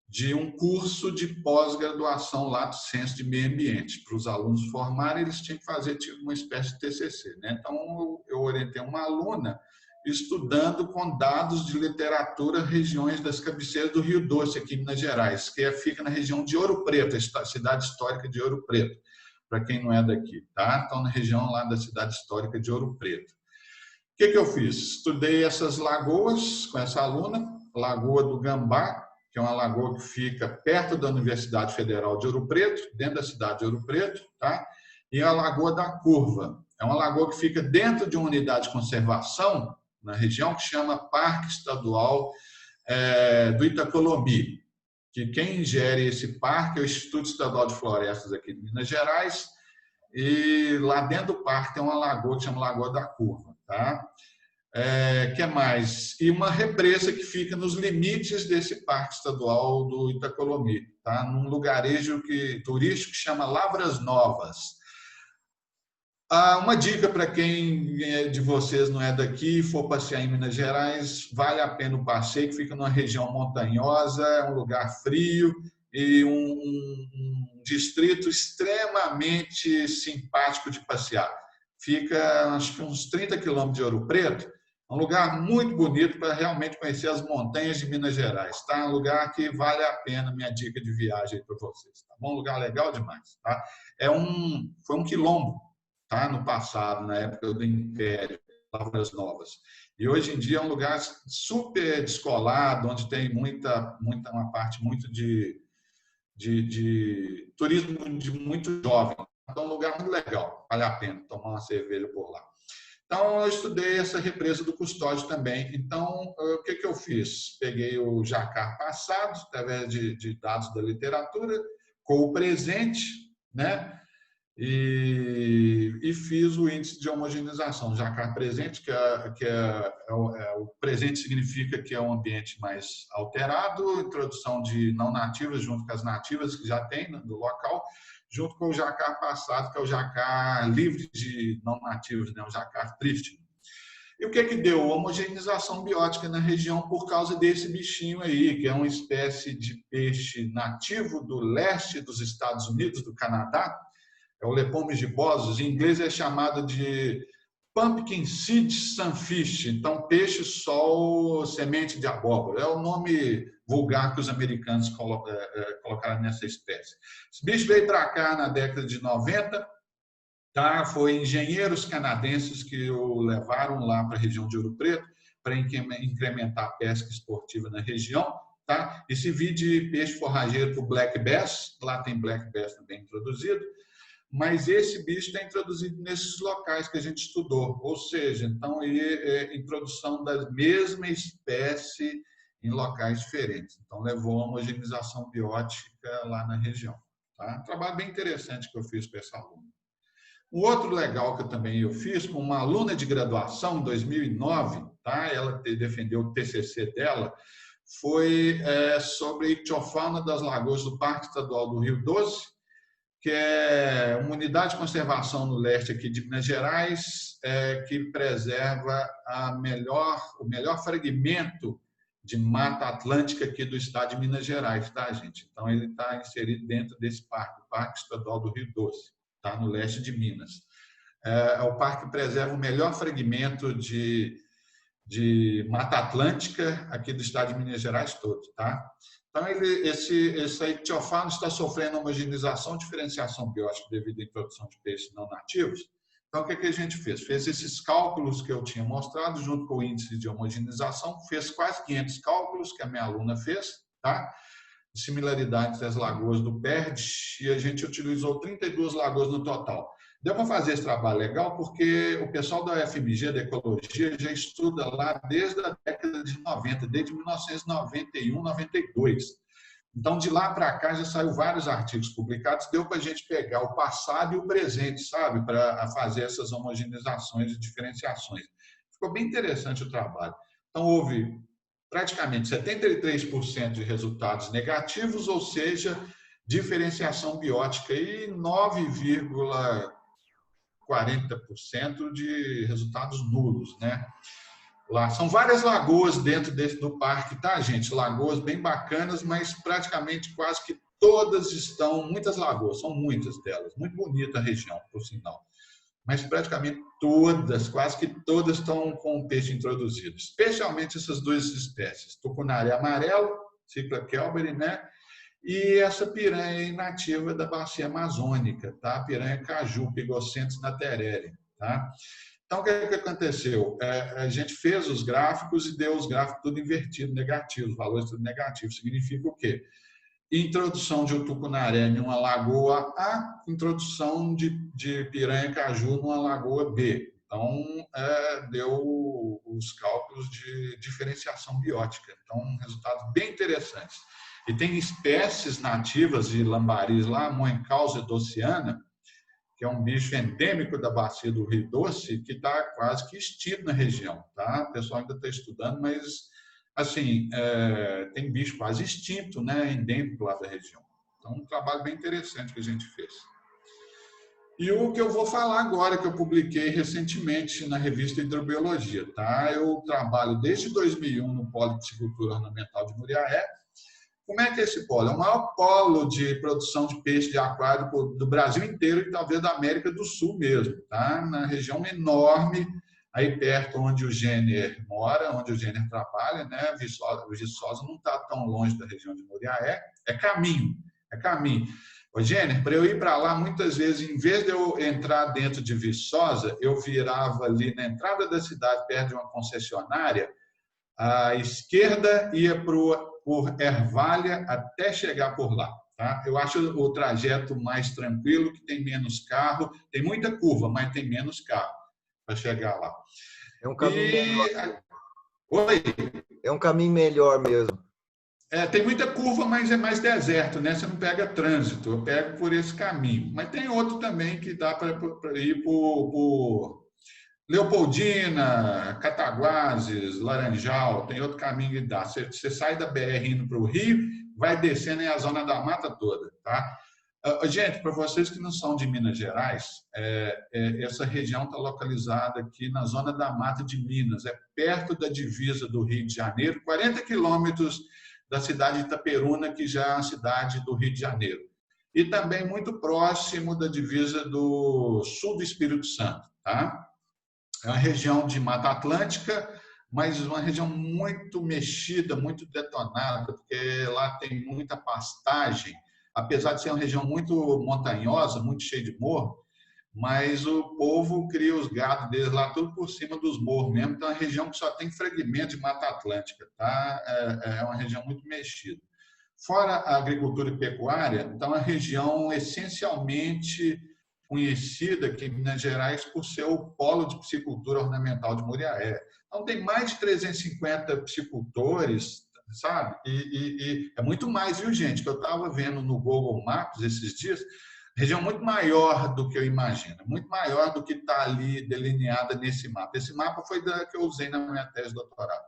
[SPEAKER 2] de um curso de pós-graduação lato sensu de meio ambiente. Para os alunos formarem, eles tinham que fazer tipo uma espécie de TCC. Né? Então, eu orientei uma aluna estudando com dados de literatura regiões das cabeceiras do Rio Doce, aqui em Minas Gerais, que fica na região de Ouro Preto, a cidade histórica de Ouro Preto, para quem não é daqui. Tá? Então, na região lá da cidade histórica de Ouro Preto. O que eu fiz? Estudei essas lagoas com essa aluna, Lagoa do Gambá, que é uma lagoa que fica perto da Universidade Federal de Ouro Preto, dentro da cidade de Ouro Preto, tá? E a Lagoa da Curva. É uma lagoa que fica dentro de uma unidade de conservação na região que chama Parque Estadual do Itacolomi, que quem gere esse parque é o Instituto Estadual de Florestas aqui de Minas Gerais, e lá dentro do parque tem uma lagoa que chama Lagoa da Curva, tá? Que mais? E uma represa que fica nos limites desse Parque Estadual do Itacolomi, tá? Num lugarejo turístico que chama Lavras Novas. Uma dica para quem de vocês não é daqui e for passear em Minas Gerais, vale a pena o passeio, que fica numa região montanhosa, é um lugar frio e um distrito extremamente simpático de passear. Fica, acho que uns 30 quilômetros de Ouro Preto, um lugar muito bonito para realmente conhecer as montanhas de Minas Gerais. Tá? Um lugar que vale a pena, minha dica de viagem para vocês. Tá bom? Um lugar legal demais. Tá? Foi um quilombo, tá? No passado, na época do Império, Lavras Novas. E hoje em dia é um lugar super descolado, onde tem uma parte muito de turismo de muito jovem. Então, é um lugar muito legal, vale a pena tomar uma cerveja por lá. Então, eu estudei essa represa do Custódio também. Então, o que eu fiz? Peguei o jacar passado, através de dados da literatura, com o presente, né? E fiz o índice de homogeneização. Jacar presente, o presente significa que é um ambiente mais alterado, introdução de não nativas junto com as nativas que já tem no local, junto com o jacar passado, que é o jacar livre de não nativos, né? O jacar prístino. E o que deu? Homogeneização biótica na região por causa desse bichinho aí, que é uma espécie de peixe nativo do leste dos Estados Unidos, do Canadá, é o Lepomys gibosus, em inglês é chamado de pumpkin seed sunfish, então peixe-sol semente de abóbora, é o nome vulgar que os americanos colocaram nessa espécie. Esse bicho veio para cá na década de 90, tá? Foi engenheiros canadenses que o levaram lá para a região de Ouro Preto para incrementar a pesca esportiva na região. Tá? E se vir de peixe forrageiro para o black bass, lá tem black bass também introduzido, mas esse bicho está introduzido nesses locais que a gente estudou, ou seja, então introdução da mesma espécie em locais diferentes. Então levou a homogeneização biótica lá na região. Tá? Um trabalho bem interessante que eu fiz para essa aluna. Um outro legal que eu fiz com uma aluna de graduação em 2009, tá? Ela defendeu o TCC dela, foi sobre a ictiofauna das lagoas do Parque Estadual do Rio Doce, que é uma unidade de conservação no leste aqui de Minas Gerais, que preserva o melhor fragmento de Mata Atlântica aqui do estado de Minas Gerais, tá, gente? Então, ele está inserido dentro desse parque, o Parque Estadual do Rio Doce, tá, no leste de Minas. É o parque que preserva o melhor fragmento de Mata Atlântica aqui do estado de Minas Gerais todo, tá? Então, esse ictiofauno está sofrendo homogeneização, diferenciação biótica devido à introdução de peixes não nativos. Então, o que a gente fez? Fez esses cálculos que eu tinha mostrado, junto com o índice de homogeneização, fez quase 500 cálculos que a minha aluna fez, tá? De similaridades das lagoas do PERD, e a gente utilizou 32 lagoas no total. Deu para fazer esse trabalho legal porque o pessoal da UFMG, da Ecologia, já estuda lá desde a década de 90, desde 1991, 92. Então, de lá para cá, já saiu vários artigos publicados, deu para a gente pegar o passado e o presente, sabe, para fazer essas homogeneizações e diferenciações. Ficou bem interessante o trabalho. Então, houve praticamente 73% de resultados negativos, ou seja, diferenciação biótica, e 9,40% de resultados nulos, né? Lá são várias lagoas dentro do parque, tá, gente? Lagoas bem bacanas, mas praticamente quase que todas estão, muitas lagoas, são muitas delas, muito bonita a região, por sinal. Mas praticamente todas, quase que todas estão com peixe introduzido, especialmente essas duas espécies, tucunaré amarelo, Cycla kelberi, né? E essa piranha inativa da bacia amazônica, tá? A piranha caju, Pygoscentus naterere, tá? Então, o que aconteceu? A gente fez os gráficos e deu os gráficos tudo invertido, negativo, os valores tudo negativos. Significa o quê? Introdução de tucunaré em uma lagoa A, introdução de piranha caju numa lagoa B. Então, deu os cálculos de diferenciação biótica. Então, resultados bem interessantes. E tem espécies nativas de lambaris lá, Moencausa docciana, que é um bicho endêmico da bacia do Rio Doce, que está quase que extinto na região, tá? O pessoal ainda está estudando, mas, assim, tem bicho quase extinto, né? Endêmico lá da região. Então, um trabalho bem interessante que a gente fez. E o que eu vou falar agora, que eu publiquei recentemente na revista Hidrobiologia, tá? Eu trabalho desde 2001 no Polo de Piscicultura Ornamental de Muriaé. Como é que é esse polo? É o maior polo de produção de peixe de aquário do Brasil inteiro e talvez da América do Sul mesmo, tá? Na região enorme, aí perto onde o Jenner mora, onde o Jenner trabalha, né? Viçosa não está tão longe da região de Muriaé, é caminho. Ô, Jenner, para eu ir para lá, muitas vezes, em vez de eu entrar dentro de Viçosa, eu virava ali na entrada da cidade, perto de uma concessionária, à esquerda ia por Ervalha até chegar por lá. Tá? Eu acho o trajeto mais tranquilo, que tem menos carro, tem muita curva, mas tem menos carro para chegar lá.
[SPEAKER 3] É um caminho melhor.
[SPEAKER 2] Oi?
[SPEAKER 3] É um caminho melhor mesmo.
[SPEAKER 2] Tem muita curva, mas é mais deserto, né? Você não pega trânsito, eu pego por esse caminho. Mas tem outro também que dá para ir por Leopoldina, Cataguases, Laranjal, tem outro caminho que dá. Você sai da BR indo para o Rio, vai descendo a zona da mata toda, tá? Gente, para vocês que não são de Minas Gerais, essa região está localizada aqui na zona da mata de Minas, é perto da divisa do Rio de Janeiro, 40 quilômetros da cidade de Itaperuna, que já é a cidade do Rio de Janeiro. E também muito próximo da divisa do sul do Espírito Santo, tá? É uma região de Mata Atlântica, mas uma região muito mexida, muito detonada, porque lá tem muita pastagem, apesar de ser uma região muito montanhosa, muito cheia de morro, mas o povo cria os gados deles lá tudo por cima dos morros mesmo, então é uma região que só tem fragmento de Mata Atlântica, tá? É uma região muito mexida. Fora a agricultura e pecuária, então é uma região essencialmente conhecida aqui em Minas Gerais por ser o polo de piscicultura ornamental de Muriaé. Então, tem mais de 350 piscicultores, sabe? E é muito mais, viu, gente? Que eu estava vendo no Google Maps esses dias, região muito maior do que eu imagino, muito maior do que está ali delineada nesse mapa. Esse mapa foi da que eu usei na minha tese de doutorado.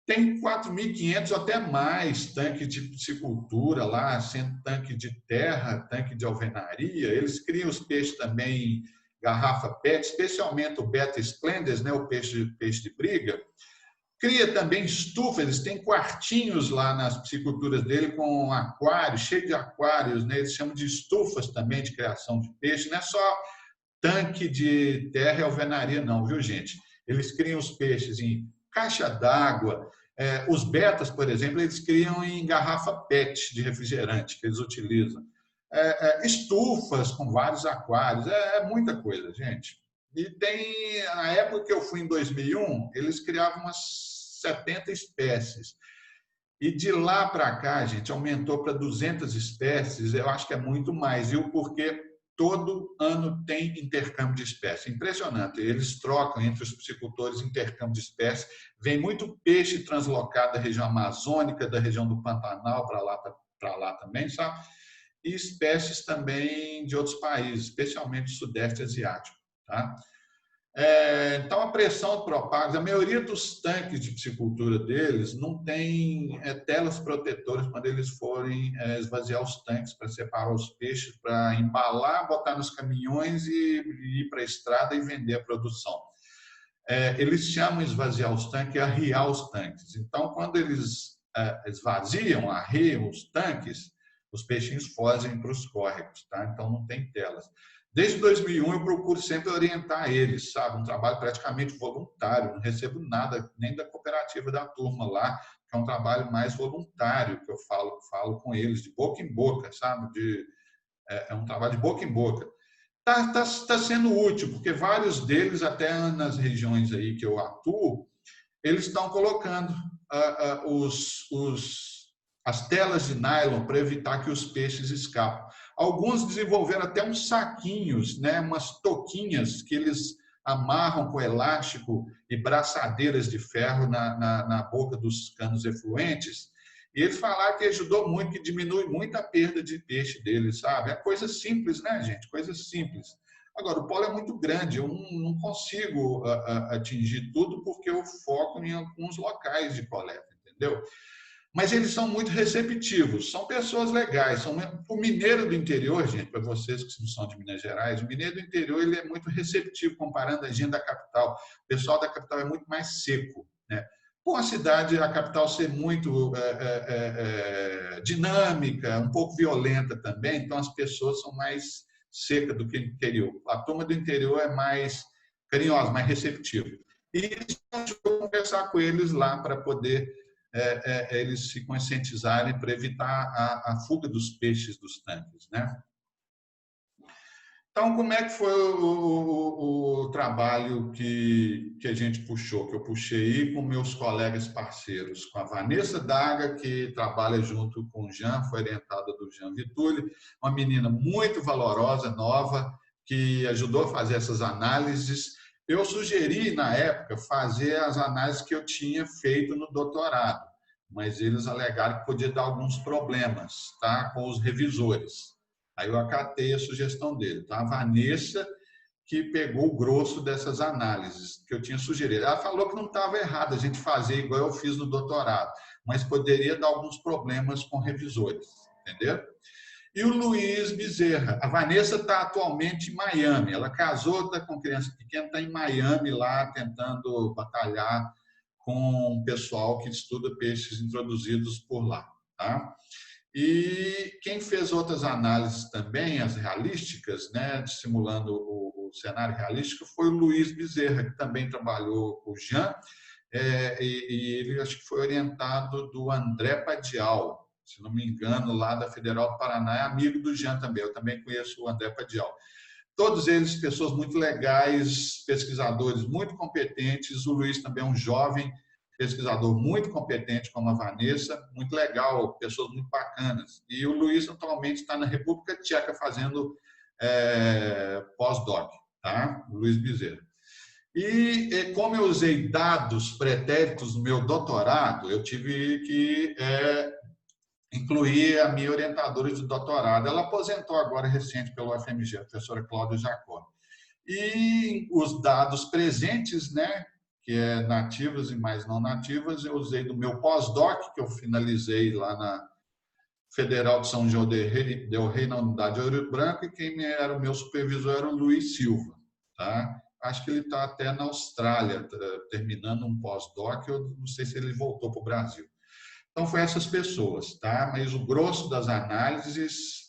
[SPEAKER 2] Tem 4.500 ou até mais tanques de piscicultura lá, sendo tanque de terra, tanque de alvenaria. Eles criam os peixes também em garrafa PET, especialmente o Beta Splendens, né, o peixe de briga. Cria também estufa, eles têm quartinhos lá nas pisciculturas dele com aquários, cheio de aquários, né? Eles chamam de estufas também de criação de peixe. Não é só tanque de terra e alvenaria, não, viu, gente? Eles criam os peixes em caixa d'água. Os betas, por exemplo, eles criam em garrafa PET de refrigerante que eles utilizam. Estufas com vários aquários, muita coisa, gente. E tem, na época que eu fui em 2001, eles criavam umas 70 espécies. E de lá para cá, gente, aumentou para 200 espécies, eu acho que é muito mais, viu? Porque todo ano tem intercâmbio de espécies. Impressionante. Eles trocam entre os piscicultores intercâmbio de espécies. Vem muito peixe translocado da região amazônica, da região do Pantanal para lá também, sabe? E espécies também de outros países, especialmente do Sudeste Asiático. Tá? Então, a pressão de propagos, a maioria dos tanques de piscicultura deles não tem telas protetoras quando eles forem esvaziar os tanques para separar os peixes, para embalar, botar nos caminhões e ir para a estrada e vender a produção. Eles chamam esvaziar os tanques, arriar os tanques. Então, quando eles esvaziam, arriam os tanques, os peixinhos fogem para os córregos, tá? Então não tem telas. Desde 2001 eu procuro sempre orientar eles, sabe? Um trabalho praticamente voluntário, não recebo nada nem da cooperativa da turma lá, que é um trabalho mais voluntário, que eu falo com eles, de boca em boca, sabe? É um trabalho de boca em boca. Tá sendo útil, porque vários deles, até nas regiões aí que eu atuo, eles estão colocando as telas de nylon para evitar que os peixes escapem. Alguns desenvolveram até uns saquinhos, né, umas touquinhas que eles amarram com elástico e braçadeiras de ferro na boca dos canos efluentes. E eles falaram que ajudou muito, que diminui muito a perda de peixe deles, sabe? É coisa simples, né, gente? Coisa simples. Agora, o polo é muito grande, eu não consigo atingir tudo porque eu foco em alguns locais de coleta, entendeu? Mas eles são muito receptivos, são pessoas legais. O mineiro do interior, gente, para vocês que não são de Minas Gerais, o mineiro do interior ele é muito receptivo comparando a gente da capital. O pessoal da capital é muito mais seco, né? Por a cidade, a capital ser muito dinâmica, um pouco violenta também, então as pessoas são mais secas do que o interior. A turma do interior é mais carinhosa, mais receptiva. E a gente vai conversar com eles lá para poder eles se conscientizarem para evitar a fuga dos peixes dos tanques, né? Então, como é que foi o trabalho que a gente puxou, que eu puxei com meus colegas parceiros, com a Vanessa Daga, que trabalha junto com o Jean, foi orientada do Jean Vitulli, uma menina muito valorosa, nova, que ajudou a fazer essas análises. Eu sugeri, na época, fazer as análises que eu tinha feito no doutorado, mas eles alegaram que podia dar alguns problemas, tá, com os revisores. Aí eu acatei a sugestão dele. Tá? A Vanessa que pegou o grosso dessas análises que eu tinha sugerido. Ela falou que não estava errado a gente fazer igual eu fiz no doutorado, mas poderia dar alguns problemas com revisores, entendeu? E o Luiz Bezerra. A Vanessa está atualmente em Miami. Ela casou, está com criança pequena, está em Miami lá, tentando batalhar com o pessoal que estuda peixes introduzidos por lá. Tá? E quem fez outras análises também, as realísticas, né, simulando o cenário realístico, foi o Luiz Bezerra, que também trabalhou com o Jean, e ele acho que foi orientado do André Padial, se não me engano, lá da Federal do Paraná, é amigo do Jean também, eu também conheço o André Padial. Todos eles pessoas muito legais, pesquisadores muito competentes, o Luiz também é um jovem pesquisador muito competente, como a Vanessa, muito legal, pessoas muito bacanas. E o Luiz atualmente está na República Tcheca fazendo pós-doc, tá? O Luiz Bezerra. E como eu usei dados pretéritos no meu doutorado, eu tive que incluir a minha orientadora de doutorado. Ela aposentou agora recente pelo UFMG, a professora Cláudia Jacó. E os dados presentes, né, que é nativas e mais não nativas. Eu usei do meu pós-doc, que eu finalizei lá na Federal de São João del Rei, na unidade Ouro Branco, e quem era o meu supervisor era o Luiz Silva. Tá? Acho que ele está até na Austrália, terminando um pós-doc, eu não sei se ele voltou para o Brasil. Então, foi essas pessoas, tá? Mas o grosso das análises,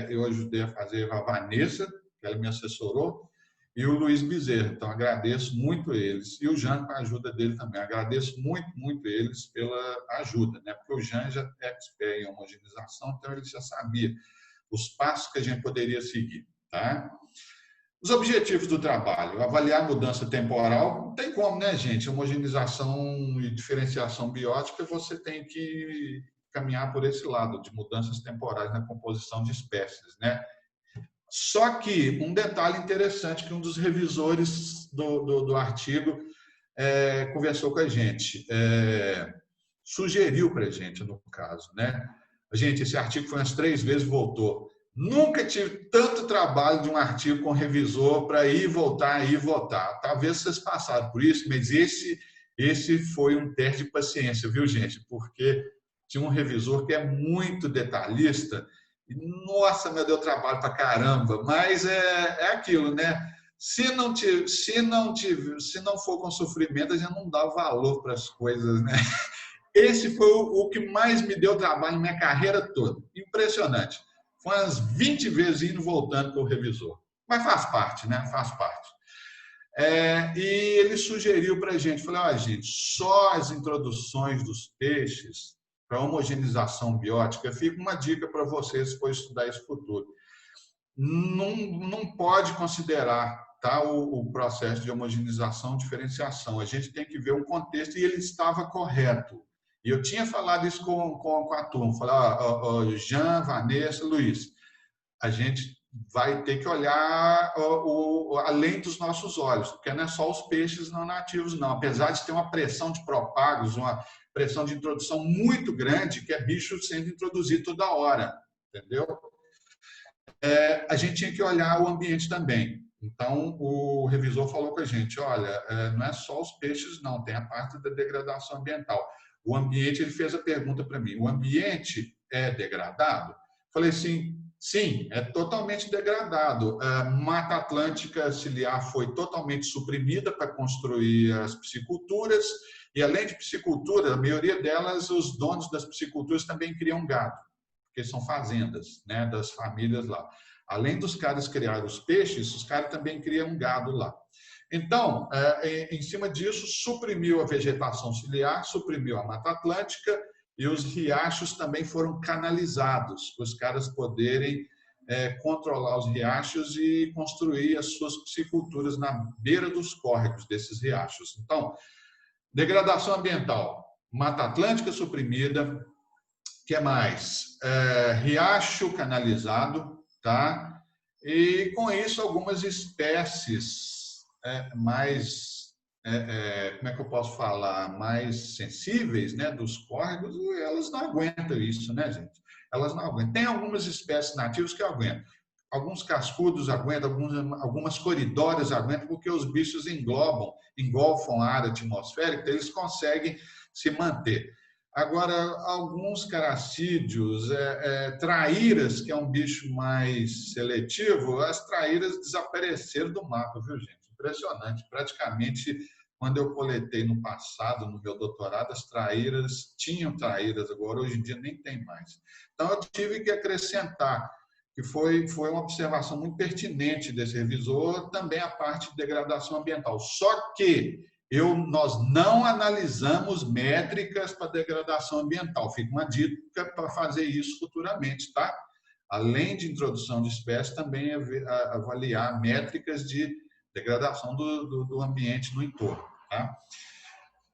[SPEAKER 2] eu ajudei a fazer a Vanessa, que ela me assessorou, e o Luiz Bezerra. Então, agradeço muito eles. E o Jean, com a ajuda dele também. Agradeço muito, muito eles pela ajuda, né? Porque o Jean já é expert em homogeneização, então ele já sabia os passos que a gente poderia seguir, tá? Os objetivos do trabalho: avaliar a mudança temporal. Não tem como, né, gente? Homogeneização e diferenciação biótica, você tem que caminhar por esse lado, de mudanças temporais na composição de espécies, né? Só que um detalhe interessante que um dos revisores do artigo conversou com a gente, sugeriu para a gente, no caso, né? Gente, esse artigo foi umas 3 vezes e voltou. Nunca tive tanto trabalho de um artigo com revisor para ir e voltar. Talvez vocês passaram por isso, mas esse foi um teste de paciência, viu, gente? Porque tinha um revisor que é muito detalhista. E, nossa, meu, deu trabalho para caramba. Mas é aquilo, né? Se não for com sofrimento, a gente não dá valor para as coisas, né? Esse foi o que mais me deu trabalho na minha carreira toda. Impressionante. Foi umas 20 vezes indo e voltando com o revisor. Mas faz parte, né? Faz parte. E ele sugeriu para a gente, falou, gente, só as introduções dos peixes para homogeneização biótica, fica uma dica para vocês se for estudar isso futuro. Não pode considerar, tá, o processo de homogeneização, diferenciação. A gente tem que ver um contexto, e ele estava correto. E eu tinha falado isso com a turma, falar, Jean, Vanessa, Luiz, a gente vai ter que olhar além dos nossos olhos, porque não é só os peixes não nativos, não. Apesar de ter uma pressão de propagos, uma pressão de introdução muito grande, que é bicho sendo introduzido toda hora, entendeu? A gente tinha que olhar o ambiente também. Então, o revisor falou com a gente, olha, não é só os peixes, não, tem a parte da degradação ambiental. O ambiente, ele fez a pergunta para mim, o ambiente é degradado? Falei assim, sim, é totalmente degradado. A Mata Atlântica ciliar foi totalmente suprimida para construir as pisciculturas, e além de piscicultura, a maioria delas, os donos das pisciculturas também criam gado, porque são fazendas, né, das famílias lá. Além dos caras criarem os peixes, os caras também criam gado lá. Então, em cima disso, suprimiu a vegetação ciliar, suprimiu a Mata Atlântica, e os riachos também foram canalizados, para os caras poderem controlar os riachos e construir as suas pisciculturas na beira dos córregos desses riachos. Então, degradação ambiental, Mata Atlântica suprimida, o que mais? Riacho canalizado, tá? E com isso algumas espécies mais, como é que eu posso falar, mais sensíveis, né, dos córregos, elas não aguentam isso, né, gente? Elas não aguentam. Tem algumas espécies nativas que aguentam. Alguns cascudos aguentam, algumas coridórias aguentam, porque os bichos engolfam a área atmosférica, então eles conseguem se manter. Agora, alguns caracídeos, traíras, que é um bicho mais seletivo, as traíras desapareceram do mapa, viu, gente? Impressionante. Praticamente, quando eu coletei no passado, no meu doutorado, as traíras, tinham traíras, agora hoje em dia nem tem mais. Então, eu tive que acrescentar, que foi uma observação muito pertinente desse revisor, também a parte de degradação ambiental. Só que nós não analisamos métricas para degradação ambiental. Fica uma dica para fazer isso futuramente, tá? Além de introdução de espécies, também avaliar métricas de degradação do ambiente no entorno, tá?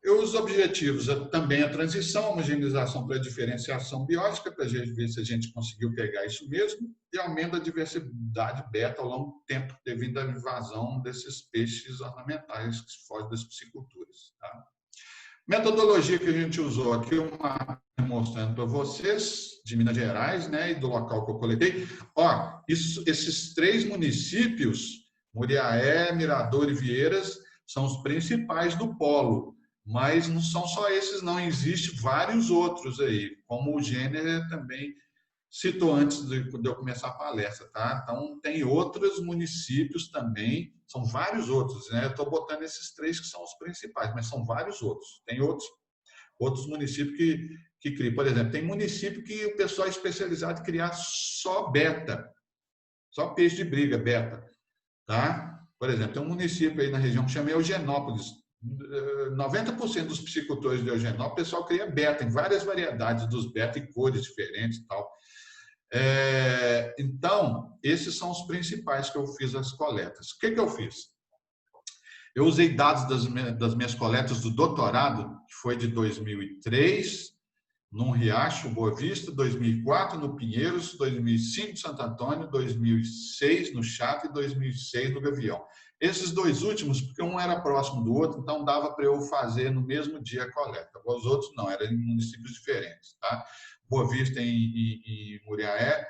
[SPEAKER 2] E os objetivos também a transição, a homogeneização para a diferenciação biótica, para a gente ver se a gente conseguiu pegar isso mesmo, e aumento da diversidade beta ao longo do tempo, devido à invasão desses peixes ornamentais que fogem das pisciculturas. Tá? Metodologia que a gente usou aqui, eu mostrando para vocês, de Minas Gerais, né, e do local que eu coletei. Esses 3 municípios, Muriaé, Mirador e Vieiras, são os principais do polo. Mas não são só esses, não. Existem vários outros aí, como o Gêner também citou antes de eu começar a palestra, tá? Então, tem outros municípios também, são vários outros, né? Eu estou botando esses 3 que são os principais, mas são vários outros. Tem outros municípios que criam. Por exemplo, tem município que o pessoal é especializado em criar só beta, só peixe de briga, beta, tá? Por exemplo, tem um município aí na região que chama Eugenópolis. 90% dos piscicultores de Eugenópolis, o pessoal cria beta, em várias variedades dos beta e cores diferentes e tal. Então, esses são os principais que eu fiz as coletas. O que eu fiz? Eu usei dados das minhas coletas do doutorado, que foi de 2003, no Riacho, Boa Vista, 2004 no Pinheiros, 2005 no Santo Antônio, 2006 no Chato e 2006 no Gavião. Esses 2 últimos, porque um era próximo do outro, então dava para eu fazer no mesmo dia a coleta. Os outros não, eram em municípios diferentes, tá? Boa Vista em Muriaé,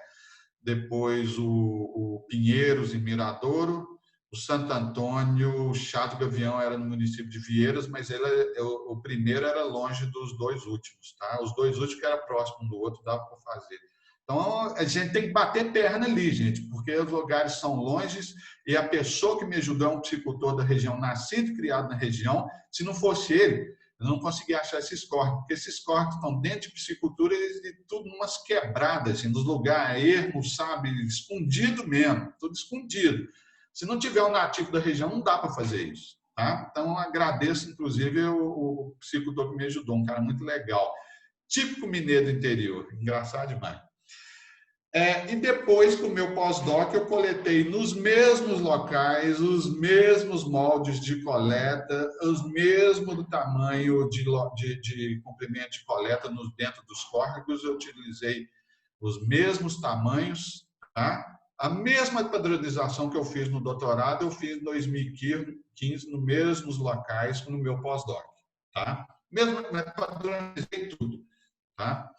[SPEAKER 2] depois o Pinheiros em Miradouro, o Santo Antônio, o Chato Gavião era no município de Vieiras, mas o primeiro era longe dos 2 últimos, tá? Os 2 últimos que eram próximos do outro, dava para fazer. Então, a gente tem que bater perna ali, gente, porque os lugares são longes e a pessoa que me ajudou é um piscicultor da região, nascido e criado na região. Se não fosse ele, eu não conseguia achar esses córregos, porque esses córregos estão dentro de piscicultura e tudo umas quebradas, assim, nos lugares ermos, sabe, escondido mesmo, tudo escondido. Se não tiver um nativo da região, não dá para fazer isso, tá? Então, agradeço, inclusive, o piscicultor que me ajudou, um cara muito legal. Típico mineiro do interior, engraçado demais. E depois do meu pós-doc, eu coletei nos mesmos locais, os mesmos moldes de coleta, os mesmos tamanho de comprimento de coleta dentro dos córregos, eu utilizei os mesmos tamanhos, tá? A mesma padronização que eu fiz no doutorado, eu fiz em 2015, nos mesmos locais, no meu pós-doc, tá? Mesmo, padronizei tudo, tá?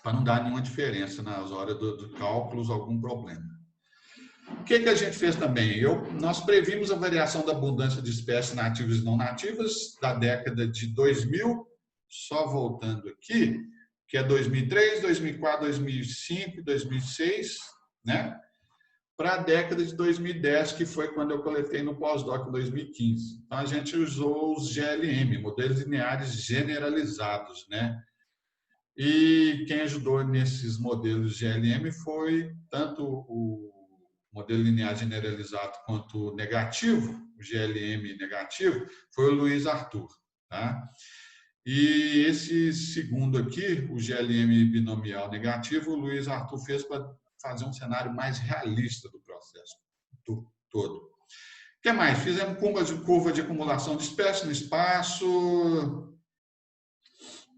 [SPEAKER 2] Para não dar nenhuma diferença nas horas do cálculos, algum problema. O que a gente fez também? Nós previmos a variação da abundância de espécies nativas e não nativas da década de 2000, só voltando aqui, que é 2003, 2004, 2005, 2006, né? Para a década de 2010, que foi quando eu coletei no pós-doc em 2015. Então, a gente usou os GLM, modelos lineares generalizados, né? E quem ajudou nesses modelos GLM foi tanto o modelo linear generalizado quanto o negativo, o GLM negativo, foi o Luiz Arthur, tá? E esse segundo aqui, o GLM binomial negativo, o Luiz Arthur fez para fazer um cenário mais realista do processo todo. O que mais? Fizemos curva de acumulação de espécies no espaço,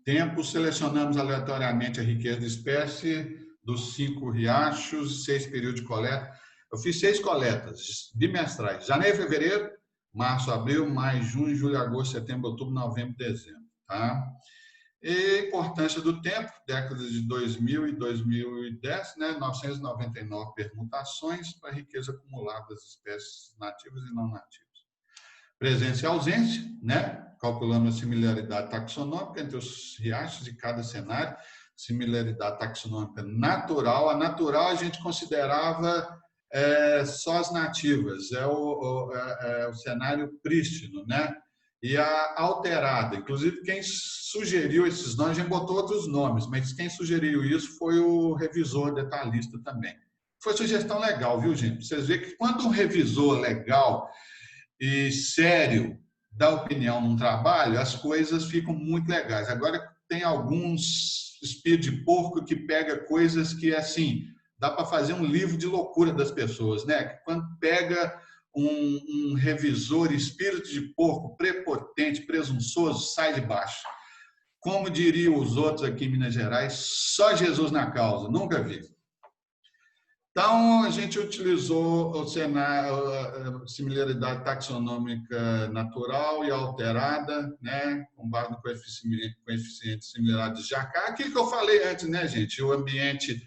[SPEAKER 2] tempo, selecionamos aleatoriamente a riqueza de espécie dos 5 riachos, 6 períodos de coleta. Eu fiz 6 coletas bimestrais, janeiro, fevereiro, março, abril, maio, junho, julho, agosto, setembro, outubro, novembro, dezembro. Tá? E importância do tempo, décadas de 2000 e 2010, né? 999 permutações para a riqueza acumulada das espécies nativas e não nativas. Presença e ausência, né? Calculando a similaridade taxonômica entre os riachos de cada cenário, similaridade taxonômica natural. A natural a gente considerava só as nativas, o cenário prístino, né? E a alterada, inclusive quem sugeriu esses nomes, a gente botou outros nomes, mas quem sugeriu isso foi o revisor detalhista também. Foi sugestão legal, viu, gente? Vocês veem que quando um revisor legal e sério dá opinião num trabalho, as coisas ficam muito legais. Agora, tem alguns espíritos de porco que pega coisas que, assim, dá para fazer um livro de loucura das pessoas, né? Que quando pega um revisor espírito de porco prepotente, presunçoso, sai de baixo. Como diriam os outros aqui em Minas Gerais, só Jesus na causa, nunca vi. Então, a gente utilizou o cenário, a similaridade taxonômica natural e alterada, né, com base no coeficiente de similaridade de Jacquard. Aquilo que eu falei antes, né, gente? O ambiente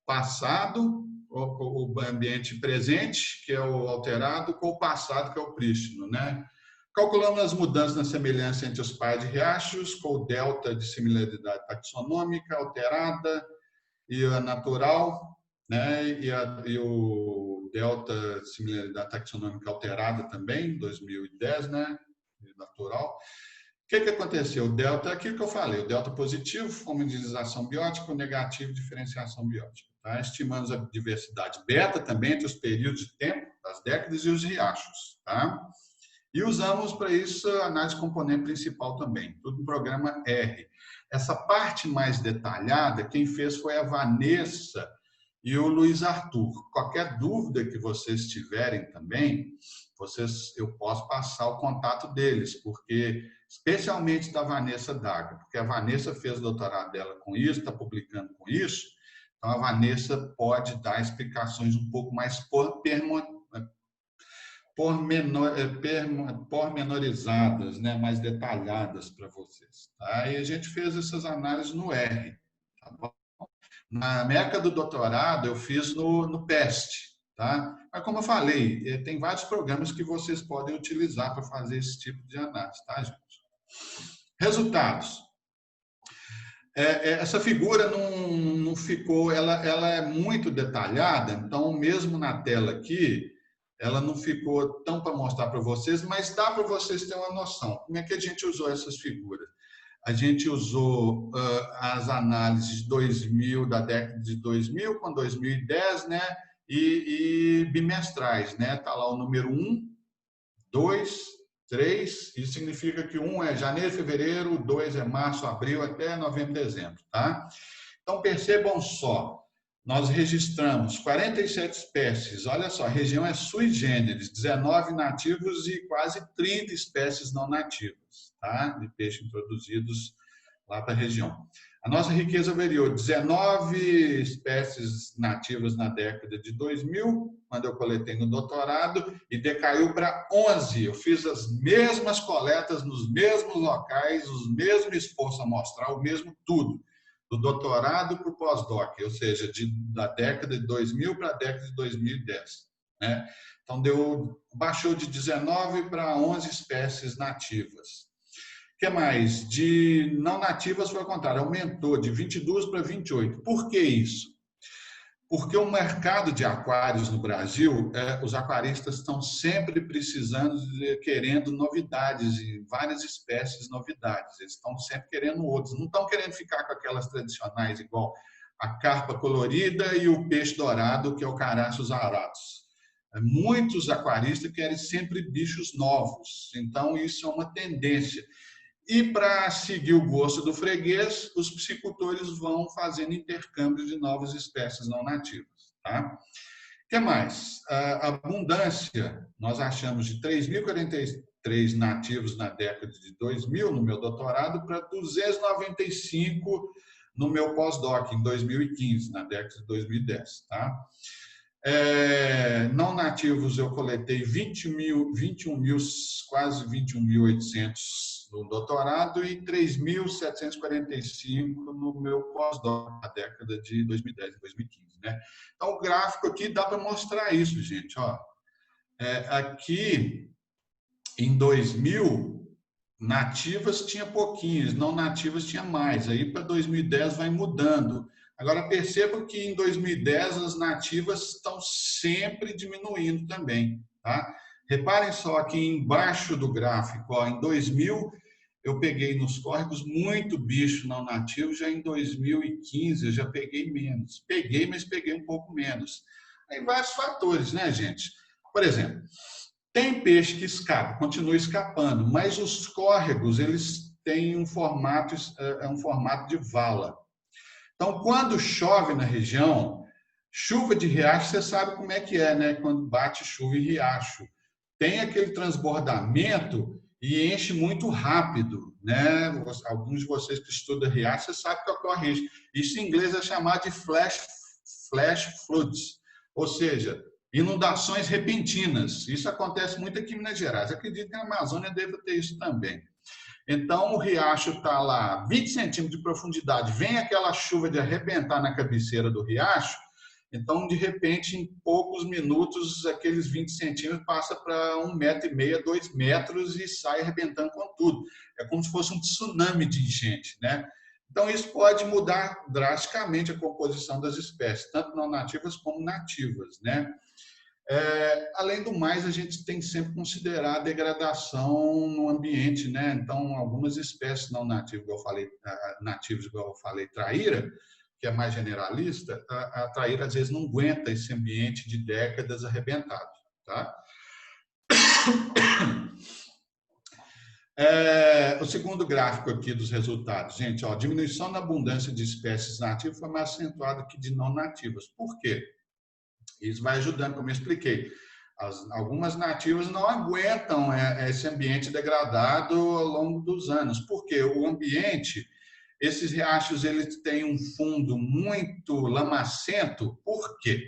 [SPEAKER 2] passado, o ambiente presente, que é o alterado, com o passado, que é o prístino, né? Calculamos as mudanças na semelhança entre os pares de riachos, com o delta de similaridade taxonômica alterada e a natural, né? E o delta de similaridade taxonômica alterada também, 2010, né? Natural. O que aconteceu? O delta é aquilo que eu falei, o delta positivo, homogeneização biótica, o negativo, diferenciação biótica. Tá? Estimamos a diversidade beta também entre os períodos de tempo, das décadas e os riachos. Tá? E usamos para isso a análise componente principal também, tudo no programa R. Essa parte mais detalhada, quem fez foi a Vanessa e o Luiz Arthur. Qualquer dúvida que vocês tiverem também, eu posso passar o contato deles, porque especialmente da Vanessa Daga, porque a Vanessa fez o doutorado dela com isso, está publicando com isso, então a Vanessa pode dar explicações um pouco mais pormenorizadas, né, mais detalhadas para vocês. Tá? E a gente fez essas análises no R. Tá bom? Na meca do doutorado, eu fiz no PEST. Tá? Mas, como eu falei, tem vários programas que vocês podem utilizar para fazer esse tipo de análise. Tá, gente? Resultados. Essa figura não ficou... Ela é muito detalhada, então, mesmo na tela aqui, ela não ficou tão para mostrar para vocês, mas dá para vocês terem uma noção. Como é que a gente usou essas figuras? A gente usou as análises 2000, da década de 2000 com 2010, né? E bimestrais, né? Está lá o número 1, 2, 3, isso significa que 1 é janeiro, fevereiro, 2 é março, abril, até novembro, dezembro, tá? Então, percebam só, nós registramos 47 espécies, olha só, a região é sui generis, 19 nativos e quase 30 espécies não nativas, tá? De peixe introduzidos lá para a região. A nossa riqueza variou 19 espécies nativas na década de 2000, quando eu coletei no doutorado, e decaiu para 11. Eu fiz as mesmas coletas nos mesmos locais, o mesmo esforço amostral, o mesmo tudo, do doutorado para o pós-doc, ou seja, da década de 2000 para a década de 2010. Né? Então, baixou de 19 para 11 espécies nativas. O que mais? De não nativas foi ao contrário, aumentou de 22 para 28. Por que isso? Porque o mercado de aquários no Brasil, os aquaristas estão sempre precisando, querendo novidades, e várias espécies novidades. Eles estão sempre querendo outros. Não estão querendo ficar com aquelas tradicionais, igual a carpa colorida e o peixe dourado, que é o Carassius auratus. Muitos aquaristas querem sempre bichos novos. Então, isso é uma tendência. E, para seguir o gosto do freguês, os piscicultores vão fazendo intercâmbio de novas espécies não nativas. Tá? O que mais? A abundância, nós achamos de 3.043 nativos na década de 2000, no meu doutorado, para 295 no meu pós-doc, em 2015, na década de 2010. Tá? Não nativos, eu coletei 21 mil, quase 21.800 no doutorado e 3.745 no meu pós-doc, na década de 2010 e 2015. Né? Então, o gráfico aqui dá para mostrar isso, gente. Ó. Aqui, em 2000, nativas tinha pouquinhos, não nativas tinha mais. Aí, para 2010, vai mudando. Agora, percebam que em 2010 as nativas estão sempre diminuindo também. Tá? Reparem só que embaixo do gráfico, ó, em 2000, eu peguei nos córregos muito bicho não nativo, já em 2015 eu já peguei menos. Peguei, mas peguei um pouco menos. Tem vários fatores, né, gente? Por exemplo, tem peixe que escapa, continua escapando, mas os córregos, eles têm um formato de vala. Então, quando chove na região, chuva de riacho, você sabe como é que é, né? Quando bate chuva em riacho. Tem aquele transbordamento e enche muito rápido, né? Alguns de vocês que estudam riacho, você sabe que ocorre isso. Isso em inglês é chamado de flash floods, ou seja, inundações repentinas. Isso acontece muito aqui em Minas Gerais. Acredito que na Amazônia deve ter isso também. Então, o riacho está lá 20 centímetros de profundidade, vem aquela chuva de arrebentar na cabeceira do riacho, Então, de repente, em poucos minutos, aqueles 20 centímetros passa para 1,5 m, 2 metros e sai arrebentando com tudo. É como se fosse um tsunami de enchente, né? Então, isso pode mudar drasticamente a composição das espécies, tanto não nativas como nativas, né? Além do mais, a gente tem que sempre considerar a degradação no ambiente, né? Então, algumas espécies não nativas, igual eu falei, traíra, que é mais generalista, a traíra às vezes não aguenta esse ambiente de décadas arrebentado, tá? O segundo gráfico aqui dos resultados, gente, ó, diminuição na abundância de espécies nativas foi mais acentuada que de não nativas. Por quê? Isso vai ajudando, como eu expliquei. Algumas nativas não aguentam esse ambiente degradado ao longo dos anos. Por quê? O ambiente, esses riachos, eles têm um fundo muito lamacento. Por quê?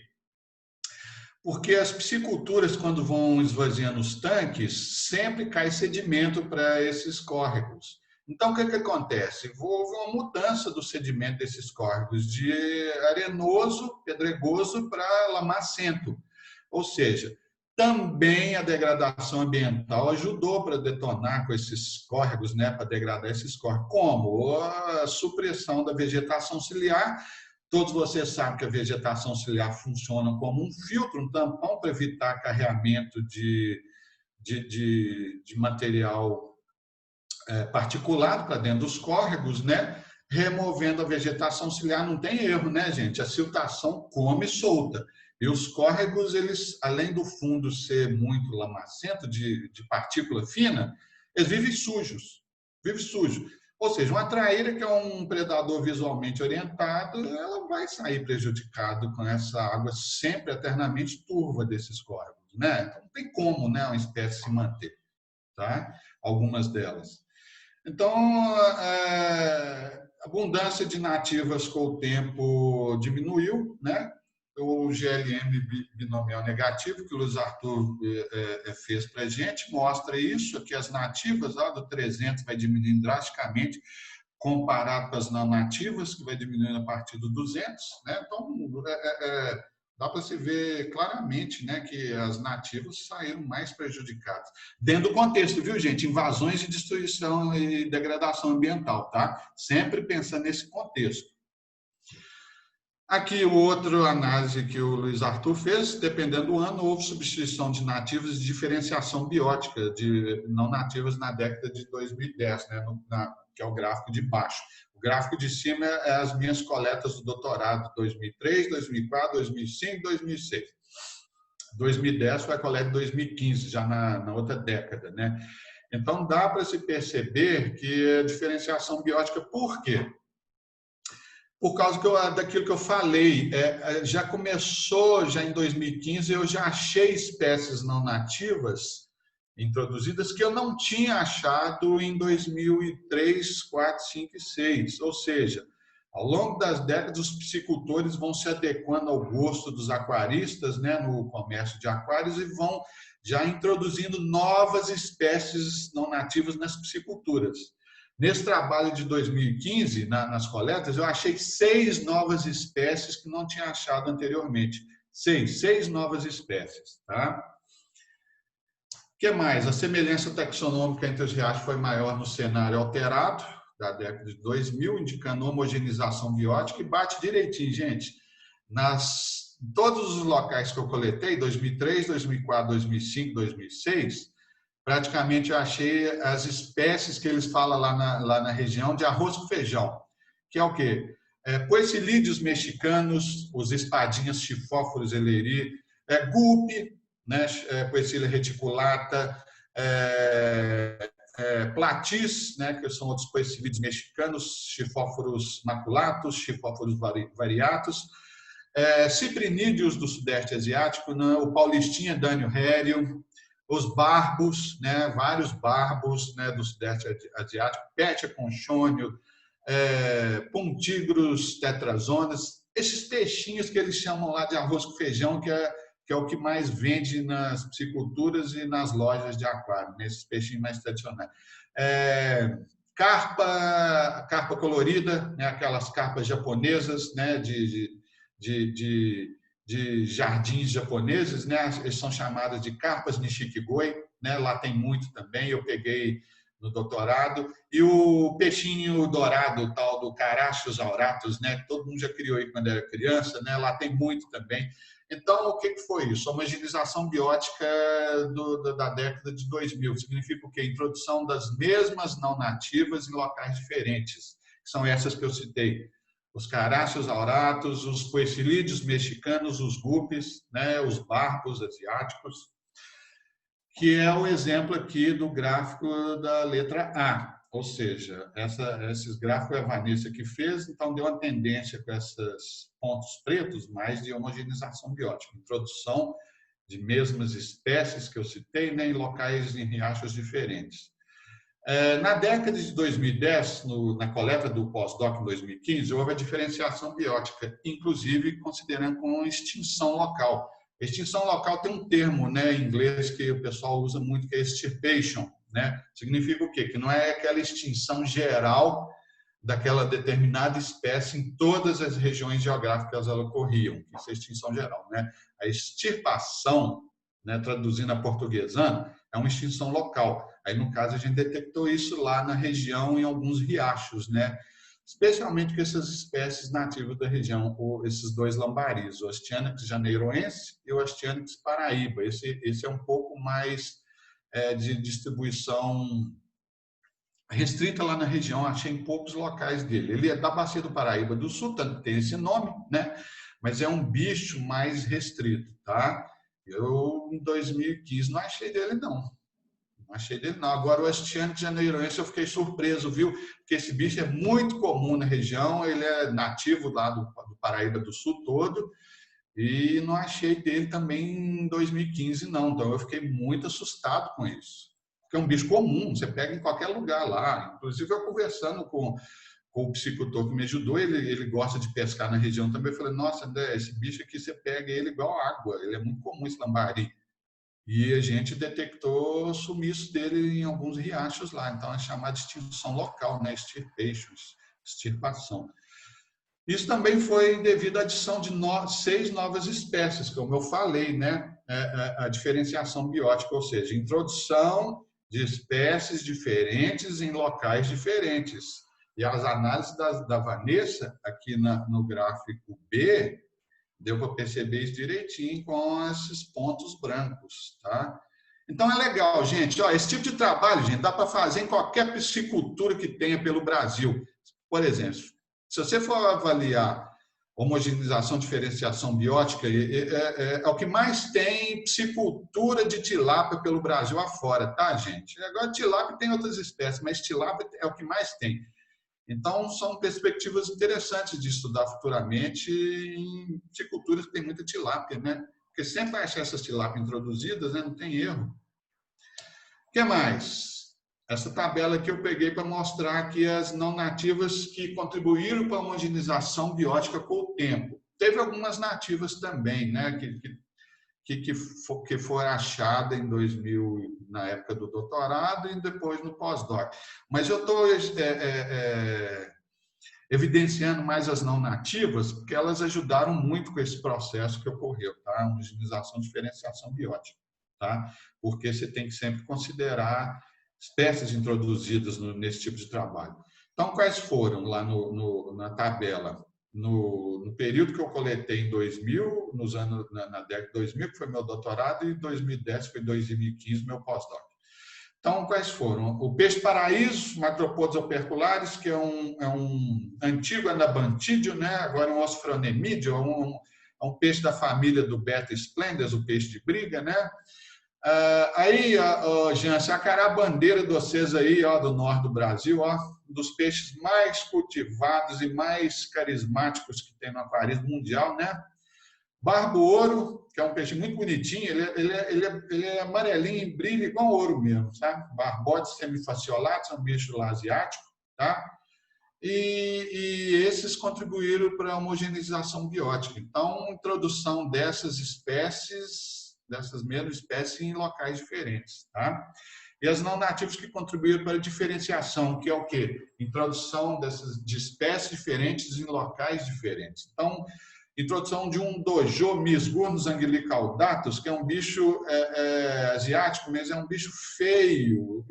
[SPEAKER 2] Porque as pisciculturas, quando vão esvaziando os tanques, sempre cai sedimento para esses córregos. Então, o que acontece? Houve uma mudança do sedimento desses córregos, de arenoso, pedregoso, para lamacento. Ou seja, também a degradação ambiental ajudou para detonar com esses córregos, né, para degradar esses córregos. Como? A supressão da vegetação ciliar. Todos vocês sabem que a vegetação ciliar funciona como um filtro, um tampão para evitar acarreamento de material particulado para dentro dos córregos, né? Removendo a vegetação ciliar, não tem erro, né, gente? A siltação come solta. E os córregos, eles, além do fundo ser muito lamacento, de partícula fina, eles vivem sujos. Vivem sujos. Ou seja, uma traíra que é um predador visualmente orientado, ela vai sair prejudicada com essa água sempre eternamente turva desses córregos, né? Então, não tem como, né, uma espécie se manter, tá? Algumas delas. Então, a abundância de nativas com o tempo diminuiu, né? O GLM binomial negativo, que o Luiz Arthur fez para a gente, mostra isso, que as nativas lá do 300 vai diminuindo drasticamente, comparado com as não nativas, que vai diminuindo a partir do 200. Né? Então, dá para se ver claramente, né, que as nativas saíram mais prejudicadas. Dentro do contexto, viu, gente? Invasões de destruição e degradação ambiental, tá? Sempre pensando nesse contexto. Aqui, outra análise que o Luiz Arthur fez, dependendo do ano, houve substituição de nativas e diferenciação biótica de não nativas na década de 2010, né, que é o gráfico de baixo. O gráfico de cima é as minhas coletas do doutorado, 2003, 2004, 2005, 2006. 2010 foi a coleta de 2015, já na outra década, né? Então, dá para se perceber que a diferenciação biótica, por quê? Por causa daquilo que eu falei, já começou, já em 2015, eu já achei espécies não nativas introduzidas que eu não tinha achado em 2003, 4, 5 e 6. Ou seja, ao longo das décadas, os piscicultores vão se adequando ao gosto dos aquaristas, né, no comércio de aquários, e vão já introduzindo novas espécies não nativas nas pisciculturas. Nesse trabalho de 2015, nas coletas, eu achei 6 novas espécies que não tinha achado anteriormente. 6 novas espécies. Tá? O que mais? A semelhança taxonômica entre os riachos foi maior no cenário alterado, da década de 2000, indicando homogeneização biótica, e bate direitinho, gente. Em todos os locais que eu coletei, 2003, 2004, 2005, 2006, praticamente eu achei as espécies que eles falam lá na região de arroz com feijão, que é o quê? Poecilídeos mexicanos, os espadinhas chifóforos eleri, gupe, né, Poecilia reticulata, platis, né, que são outros poecilídeos mexicanos, chifóforos maculatus, chifóforos variatus, ciprinídeos do Sudeste Asiático, né, o paulistinha dânio rério, os barbos, né, vários barbos, né, do Sudeste Asiático, Petia conchônio, pontigros tetrazonas, esses peixinhos que eles chamam lá de arroz com feijão, que é o que mais vende nas pisciculturas e nas lojas de aquário, né, esses peixinhos mais tradicionais. Carpa colorida, né, aquelas carpas japonesas, né, de de jardins japoneses, né? Eles são chamadas de carpas nishikigoi, né? Lá tem muito também, eu peguei no doutorado. E o peixinho dourado, o tal do Carassius auratus, né? Todo mundo já criou aí quando era criança, né? Lá tem muito também. Então, o que foi isso? A homogeneização biótica da década de 2000. Significa o quê? Introdução das mesmas não nativas em locais diferentes, que são essas que eu citei. Os Carassius auratus, os coecilídeos mexicanos, os guppies, né? Os barbos asiáticos, que é o exemplo aqui do gráfico da letra A. Ou seja, esses gráficos a Vanessa que fez, então deu uma tendência com esses pontos pretos mais de homogeneização biótica, introdução de mesmas espécies que eu citei, né, em locais, em riachos diferentes. Na década de 2010, na coleta do pós-doc em 2015, houve a diferenciação biótica, inclusive considerando com extinção local. Extinção local tem um termo, né, em inglês que o pessoal usa muito, que é extirpation, né? Significa o quê? Que não é aquela extinção geral daquela determinada espécie em todas as regiões geográficas elas ocorriam, isso é extinção geral, né? A extirpação, né, traduzindo a portuguesano, é uma extinção local. Aí, no caso, a gente detectou isso lá na região, em alguns riachos, né? Especialmente com essas espécies nativas da região, esses dois lambaris, o Astyanax janeiroense e o Astyanax paraíba. Esse é um pouco mais de distribuição restrita lá na região, achei em poucos locais dele. Ele é da Bacia do Paraíba do Sul, tanto tem esse nome, né? Mas é um bicho mais restrito, tá? Eu, em 2015, não achei dele, não. Não achei dele, não. Agora, o Astyanax janeiroense, eu fiquei surpreso, viu? Porque esse bicho é muito comum na região, ele é nativo lá do Paraíba do Sul todo, e não achei dele também em 2015, não. Então, eu fiquei muito assustado com isso. Porque é um bicho comum, você pega em qualquer lugar lá. Inclusive, eu conversando com o psicultor que me ajudou, ele gosta de pescar na região também. Eu falei, nossa, André, esse bicho aqui, você pega ele igual água. Ele é muito comum, esse lambari. E a gente detectou o sumiço dele em alguns riachos lá. Então, é chamado de extinção local, né? Extirpação. Isso também foi devido à adição de 6 novas espécies, como eu falei, né? A diferenciação biótica, ou seja, introdução de espécies diferentes em locais diferentes. E as análises da Vanessa, aqui no gráfico B, deu para perceber isso direitinho com esses pontos brancos, tá? Então, é legal, gente. Ó, esse tipo de trabalho, gente, dá para fazer em qualquer piscicultura que tenha pelo Brasil. Por exemplo, se você for avaliar homogeneização, diferenciação biótica, é o que mais tem piscicultura de tilápia pelo Brasil afora, tá, gente? Agora, tilápia tem outras espécies, mas tilápia é o que mais tem. Então, são perspectivas interessantes de estudar futuramente em pisciculturas que tem muita tilápia, né? Porque sempre vai achar essas tilápias introduzidas, né? Não tem erro. O que mais? Essa tabela aqui eu peguei para mostrar aqui as não nativas que contribuíram para a homogeneização biótica com o tempo. Teve algumas nativas também, né, que foram achadas em 2000, na época do doutorado, e depois no pós-doc. Mas eu estou evidenciando mais as não nativas, porque elas ajudaram muito com esse processo que ocorreu, tá? Homogeneização, diferenciação biótica, tá? Porque você tem que sempre considerar espécies introduzidas nesse tipo de trabalho. Então, quais foram lá na tabela? No período que eu coletei em 2000, na década de 2000, que foi meu doutorado, e em 2010, foi 2015, meu pós-doc. Então, quais foram? O peixe-paraíso, Macropodus operculares, que é um antigo anabantídeo, né? Agora é um osfronemídeo, é um peixe da família do Beta splendens, o peixe de briga, né? Aí, Jean, a carabandeira de vocês aí, ó, do norte do Brasil, ó, um dos peixes mais cultivados e mais carismáticos que tem no aquarismo mundial, né? Barbo-ouro, que é um peixe muito bonitinho, ele é amarelinho, brilha igual ouro mesmo, sabe? Barbodes semifaciolatus, é um bicho lá asiático, tá? E esses contribuíram para a homogeneização biótica. Então, introdução dessas mesmas espécies em locais diferentes, tá? E as não nativas que contribuíram para a diferenciação, que é o quê? Introdução de espécies diferentes em locais diferentes. Então, introdução de um dojo Misgurnus anglicaudatus, que é um bicho asiático, mas é um bicho feio.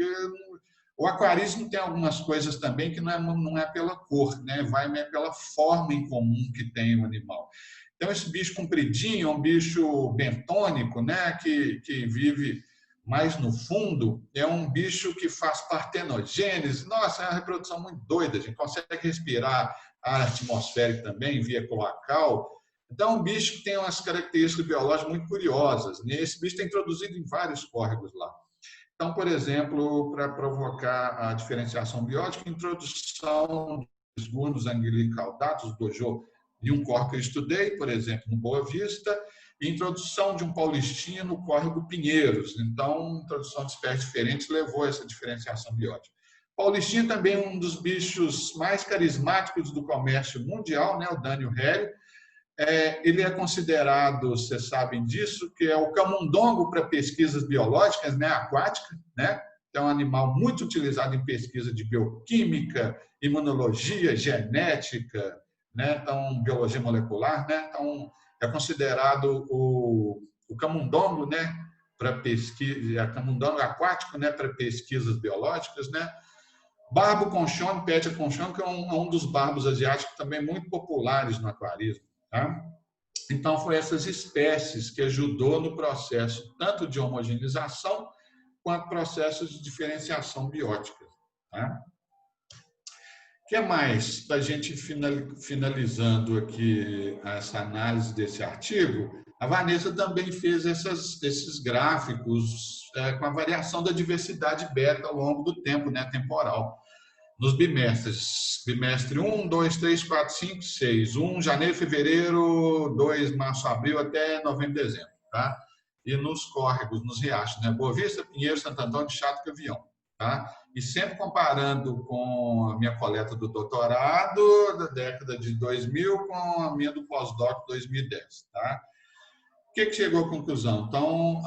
[SPEAKER 2] O aquarismo tem algumas coisas também que não é pela cor, né? Vai pela forma em comum que tem o animal. Então, esse bicho compridinho é um bicho bentônico, né? Que vive mais no fundo, é um bicho que faz partenogênese. Nossa, é uma reprodução muito doida, a gente consegue respirar ar atmosférico também, via cloacal. Então, é um bicho que tem umas características biológicas muito curiosas. Esse bicho está introduzido em vários córregos lá. Então, por exemplo, para provocar a diferenciação biótica, introdução dos Misgurnus anglicaudatus, dojo, de um córrego que eu estudei, por exemplo, no Boa Vista, e introdução de um paulistinha no córrego Pinheiros. Então, introdução de espécies diferentes levou a essa diferenciação biótica. Paulistinha também é um dos bichos mais carismáticos do comércio mundial, né? O Dânio Hério. Ele é considerado, vocês sabem disso, que é o camundongo para pesquisas biológicas, né, aquática, né? É um animal muito utilizado em pesquisa de bioquímica, imunologia, genética, né? Então, biologia molecular, né? Então, é considerado o camundongo, né, para pesquisa, camundongo aquático, né, para pesquisas biológicas, né? Barbo conchone, Petia conchone, que é um dos barbos asiáticos também muito populares no aquarismo. Tá? Então, foi essas espécies que ajudou no processo tanto de homogeneização quanto processos de diferenciação biótica. Tá? O que mais? Para a gente finalizando aqui essa análise desse artigo, a Vanessa também fez esses gráficos com a variação da diversidade beta ao longo do tempo, né, temporal. Nos bimestres, bimestre 1, 2, 3, 4, 5, 6. 1, janeiro, fevereiro, 2, março, abril, até novembro, dezembro. Tá? E nos córregos, nos riachos, né? Boa Vista, Pinheiro, Santo Antônio, Chato, Gavião. Tá? E sempre comparando com a minha coleta do doutorado da década de 2000 com a minha do pós-doc 2010. Tá? O que chegou à conclusão? Então,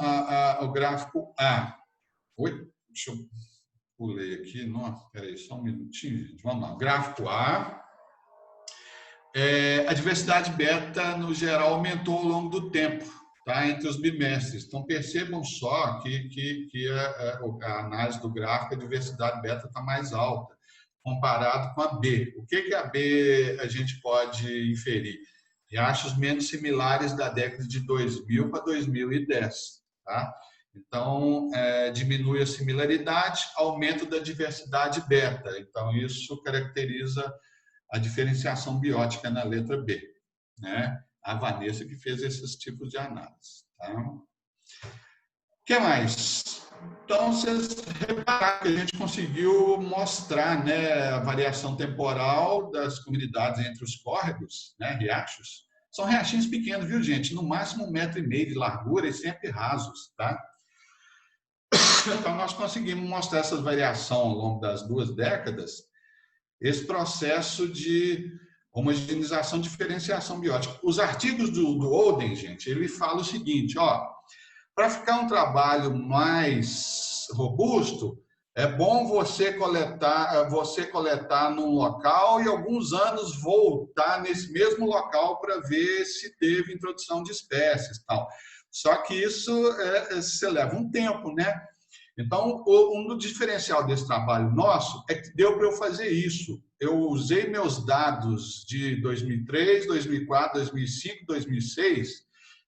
[SPEAKER 2] o gráfico A. Oi? Deixa eu... Pulei aqui, nossa, peraí, só um minutinho, gente. Vamos lá. Gráfico A. A diversidade beta, no geral, aumentou ao longo do tempo, tá? Entre os bimestres. Então, percebam só que a análise do gráfico, a diversidade beta está mais alta, comparado com a B. O que a B a gente pode inferir? Riachos menos similares da década de 2000 para 2010, tá? Então, diminui a similaridade, aumento da diversidade beta. Então, isso caracteriza a diferenciação biótica na letra B, né? A Vanessa que fez esses tipos de análise. Tá? O que mais? Então, vocês repararam que a gente conseguiu mostrar, né, a variação temporal das comunidades entre os córregos, né, riachos. São riachinhos pequenos, viu, gente? No máximo 1,5 metro de largura e sempre rasos, tá? Então, nós conseguimos mostrar essa variação ao longo das 2 décadas, esse processo de homogeneização e diferenciação biótica. Os artigos do Oden, gente, ele fala o seguinte, ó, para ficar um trabalho mais robusto, é bom você coletar num local e alguns anos voltar nesse mesmo local para ver se teve introdução de espécies e tal. Só que isso você leva um tempo, né? Então, um diferencial desse trabalho nosso é que deu para eu fazer isso. Eu usei meus dados de 2003, 2004, 2005, 2006,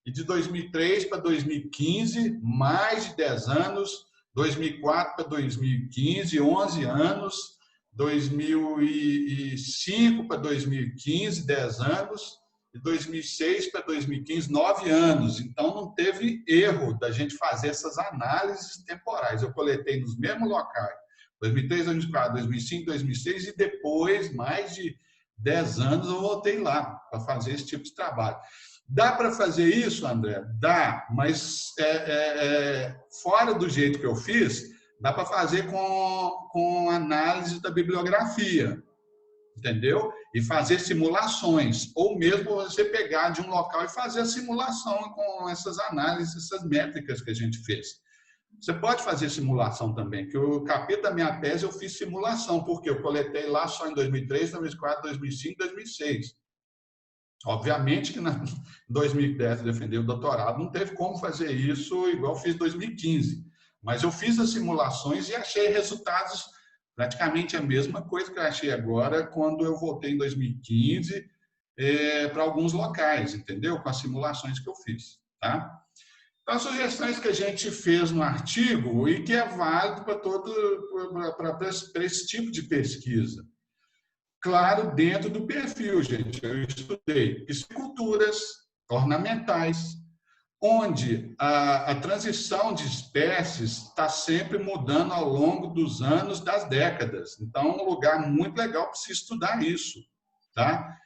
[SPEAKER 2] e de 2003 para 2015, mais de 10 anos, 2004 para 2015, 11 anos, 2005 para 2015, 10 anos, de 2006 para 2015, 9 anos. Então, não teve erro da gente fazer essas análises temporais. Eu coletei nos mesmos locais, 2003, 2004, 2005, 2006, e depois, mais de 10 anos, eu voltei lá para fazer esse tipo de trabalho. Dá para fazer isso, André? Dá, mas fora do jeito que eu fiz, dá para fazer com análise da bibliografia. Entendeu? E fazer simulações, ou mesmo você pegar de um local e fazer a simulação com essas análises, essas métricas que a gente fez. Você pode fazer simulação também, que o capítulo da minha tese eu fiz simulação, porque eu coletei lá só em 2003, 2004, 2005, 2006. Obviamente que em 2010 defender o doutorado não teve como fazer isso igual eu fiz em 2015, mas eu fiz as simulações e achei resultados praticamente a mesma coisa que eu achei agora quando eu voltei em 2015 para alguns locais, entendeu? Com as simulações que eu fiz, tá? Então, as sugestões que a gente fez no artigo e que é válido para esse tipo de pesquisa. Claro, dentro do perfil, gente. Eu estudei pisciculturas ornamentais, onde a transição de espécies está sempre mudando ao longo dos anos, das décadas. Então, é um lugar muito legal para se estudar isso, tá?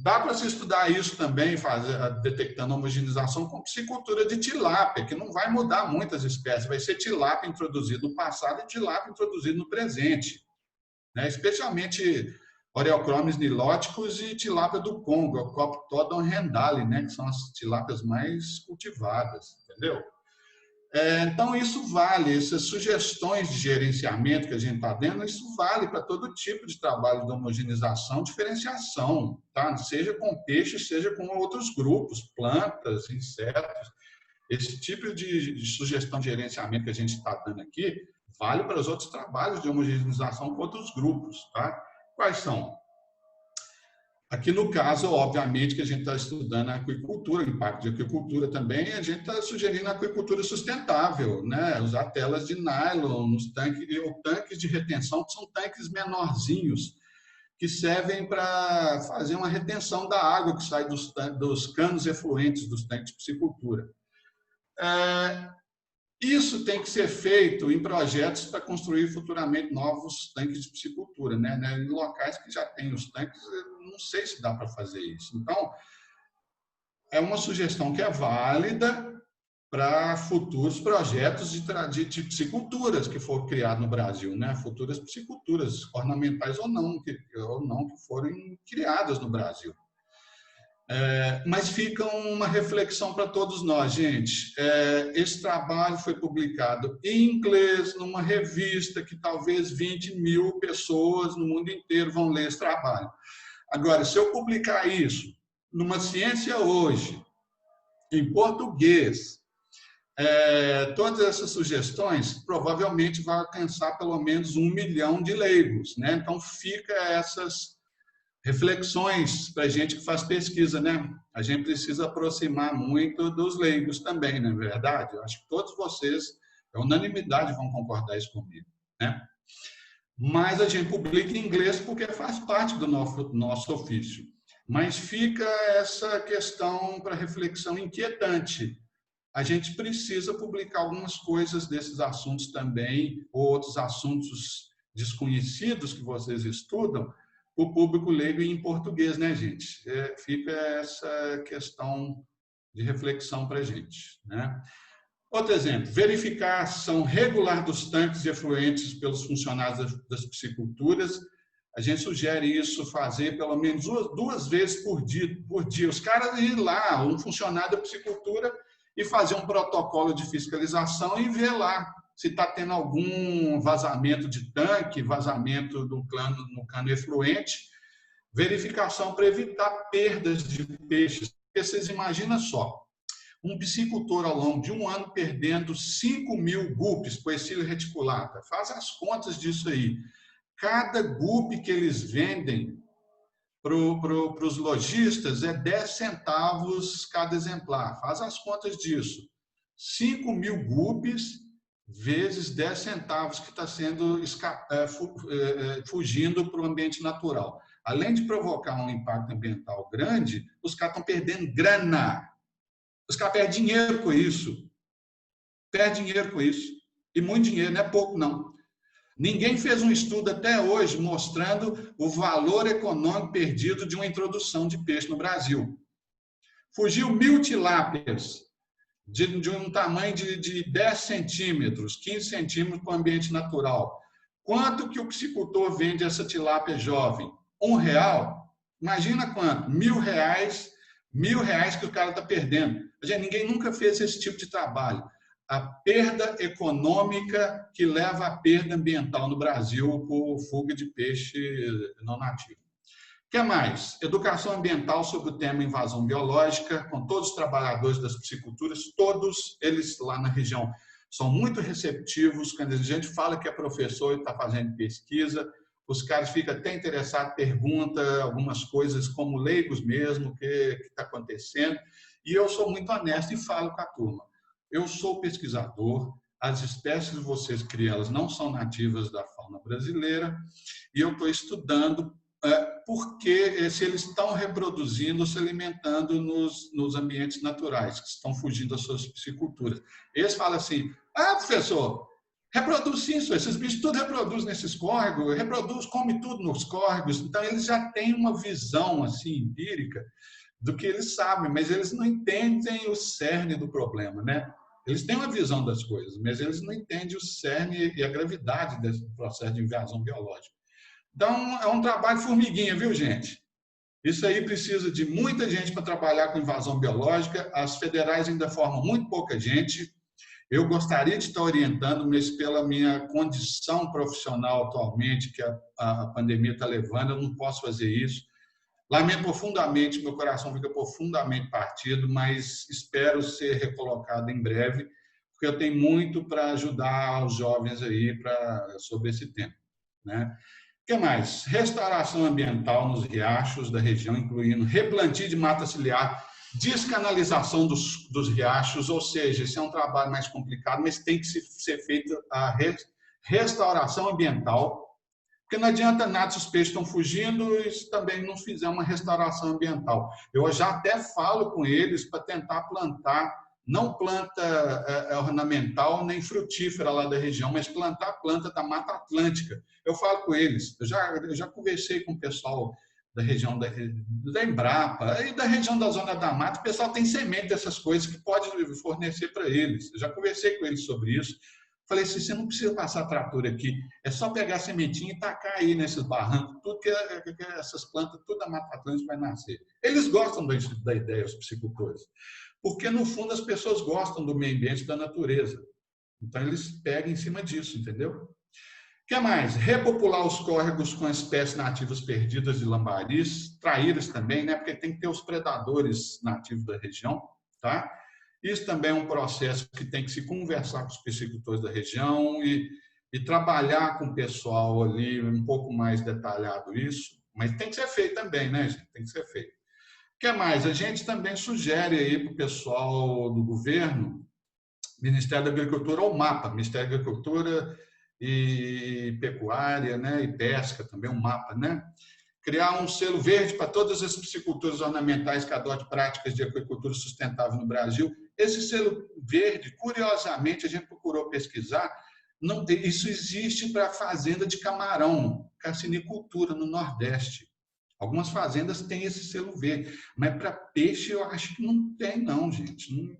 [SPEAKER 2] Dá para se estudar isso também, detectando homogeneização com piscicultura de tilápia, que não vai mudar muitas espécies, vai ser tilápia introduzido no passado e tilápia introduzido no presente, né? Especialmente Oreochromis nilóticos e tilápia do Congo, o Coptodon rendale, né? Que são as tilápias mais cultivadas, entendeu? Então, isso vale, essas sugestões de gerenciamento que a gente está dando, isso vale para todo tipo de trabalho de homogeneização, diferenciação, tá? Seja com peixes, seja com outros grupos, plantas, insetos. Esse tipo de sugestão de gerenciamento que a gente está dando aqui vale para os outros trabalhos de homogeneização com outros grupos, tá? Quais são? Aqui no caso, obviamente, que a gente está estudando a aquicultura, o impacto de aquicultura também, a gente está sugerindo a aquicultura sustentável, né? Usar telas de nylon nos tanques, ou tanques de retenção, que são tanques menorzinhos, que servem para fazer uma retenção da água que sai dos canos efluentes dos tanques de piscicultura. Isso tem que ser feito em projetos para construir futuramente novos tanques de piscicultura, né? Em locais que já tem os tanques, eu não sei se dá para fazer isso. Então, é uma sugestão que é válida para futuros projetos de pisciculturas que for criado no Brasil, né? Futuras pisciculturas, ornamentais ou não, que forem criadas no Brasil. Mas fica uma reflexão para todos nós, gente. Esse trabalho foi publicado em inglês, numa revista que talvez 20.000 pessoas no mundo inteiro vão ler esse trabalho. Agora, se eu publicar isso numa Ciência Hoje, em português, todas essas sugestões provavelmente vão alcançar pelo menos 1 milhão de leigos, né? Então, fica essas reflexões para a gente que faz pesquisa, né? A gente precisa aproximar muito dos leigos também, não é verdade? Eu acho que todos vocês, a unanimidade, vão concordar isso comigo, né? Mas a gente publica em inglês porque faz parte do nosso ofício. Mas fica essa questão para reflexão inquietante. A gente precisa publicar algumas coisas desses assuntos também, ou outros assuntos desconhecidos que vocês estudam, o público leigo em português, né, gente? Fica essa questão de reflexão para a gente, né? Outro exemplo, verificar a ação regular dos tanques e efluentes pelos funcionários das pisciculturas. A gente sugere isso fazer pelo menos duas vezes por dia. Os caras ir lá, um funcionário da piscicultura, e fazer um protocolo de fiscalização e ver lá se está tendo algum vazamento de tanque, vazamento no cano efluente, verificação para evitar perdas de peixes. Porque vocês imaginam só, um piscicultor ao longo de um ano perdendo 5.000 guppies, Poecilia reticulata. Faz as contas disso aí. Cada guppy que eles vendem para os lojistas é 10 centavos cada exemplar. Faz as contas disso. 5.000 guppies vezes 10 centavos que está sendo fugindo para o ambiente natural. Além de provocar um impacto ambiental grande, os caras estão perdendo grana. Os caras perdem dinheiro com isso. Perdem dinheiro com isso. E muito dinheiro, não é pouco, não. Ninguém fez um estudo até hoje mostrando o valor econômico perdido de uma introdução de peixe no Brasil. Fugiu 1.000 tilápias de um tamanho de 10 centímetros, 15 centímetros para o ambiente natural. Quanto que o piscicultor vende essa tilápia jovem? R$1? Imagina quanto? R$1.000, R$1.000 que o cara está perdendo. Ninguém nunca fez esse tipo de trabalho. A perda econômica que leva à perda ambiental no Brasil por fuga de peixe não nativo. que mais? Educação ambiental sobre o tema invasão biológica, com todos os trabalhadores das pisciculturas, todos eles lá na região são muito receptivos. Quando a gente fala que é professor e está fazendo pesquisa, os caras ficam até interessados, perguntam algumas coisas como leigos mesmo, o que está acontecendo. E eu sou muito honesto e falo com a turma. Eu sou pesquisador, as espécies que vocês criam, elas não são nativas da fauna brasileira, e eu estou estudando porque se eles estão reproduzindo, se alimentando nos ambientes naturais, que estão fugindo das suas pisciculturas. Eles falam assim, professor, reproduz sim, esses bichos tudo reproduzem nesses córregos, come tudo nos córregos, então eles já têm uma visão assim, empírica do que eles sabem, mas eles não entendem o cerne do problema, né? Eles têm uma visão das coisas, mas eles não entendem o cerne e a gravidade desse processo de invasão biológica. Então, é um trabalho formiguinha, viu, gente? Isso aí precisa de muita gente para trabalhar com invasão biológica. As federais ainda formam muito pouca gente. Eu gostaria de estar orientando, mas pela minha condição profissional atualmente, que a pandemia está levando, eu não posso fazer isso. Lamento profundamente, meu coração fica profundamente partido, mas espero ser recolocado em breve, porque eu tenho muito para ajudar os jovens aí sobre esse tema, né? O que mais? Restauração ambiental nos riachos da região, incluindo replantio de mata ciliar, descanalização dos riachos, ou seja, esse é um trabalho mais complicado, mas tem que ser feita a restauração ambiental, porque não adianta nada se os peixes estão fugindo e se também não fizer uma restauração ambiental. Eu já até falo com eles para tentar plantar, não planta ornamental nem frutífera lá da região, mas plantar planta da Mata Atlântica. Eu falo com eles, eu já conversei com o pessoal da região da Embrapa e da região da Zona da Mata, o pessoal tem semente dessas coisas que pode fornecer para eles. Eu já conversei com eles sobre isso. Falei assim, você não precisa passar trator aqui, é só pegar a sementinha e tacar aí nesses barrancos, tudo que essas plantas, toda a Mata Atlântica vai nascer. Eles gostam da ideia, os piscicultores, porque no fundo as pessoas gostam do meio ambiente, da natureza. Então eles pegam em cima disso, entendeu? O que mais? Repopular os córregos com espécies nativas perdidas de lambaris, traíras também, né? Porque tem que ter os predadores nativos da região, tá? Isso também é um processo que tem que se conversar com os piscicultores da região e trabalhar com o pessoal ali um pouco mais detalhado isso, mas tem que ser feito também, né, gente? Tem que ser feito. O que mais? A gente também sugere aí para o pessoal do governo, Ministério da Agricultura ou MAPA, Ministério da Agricultura e Pecuária, né, e Pesca, também um MAPA, né? Criar um selo verde para todas as pisciculturas ornamentais que adotem práticas de agricultura sustentável no Brasil. Esse selo verde, curiosamente, a gente procurou pesquisar, isso existe para a fazenda de camarão, carcinicultura no Nordeste. Algumas fazendas têm esse selo verde, mas para peixe eu acho que não tem, não, gente.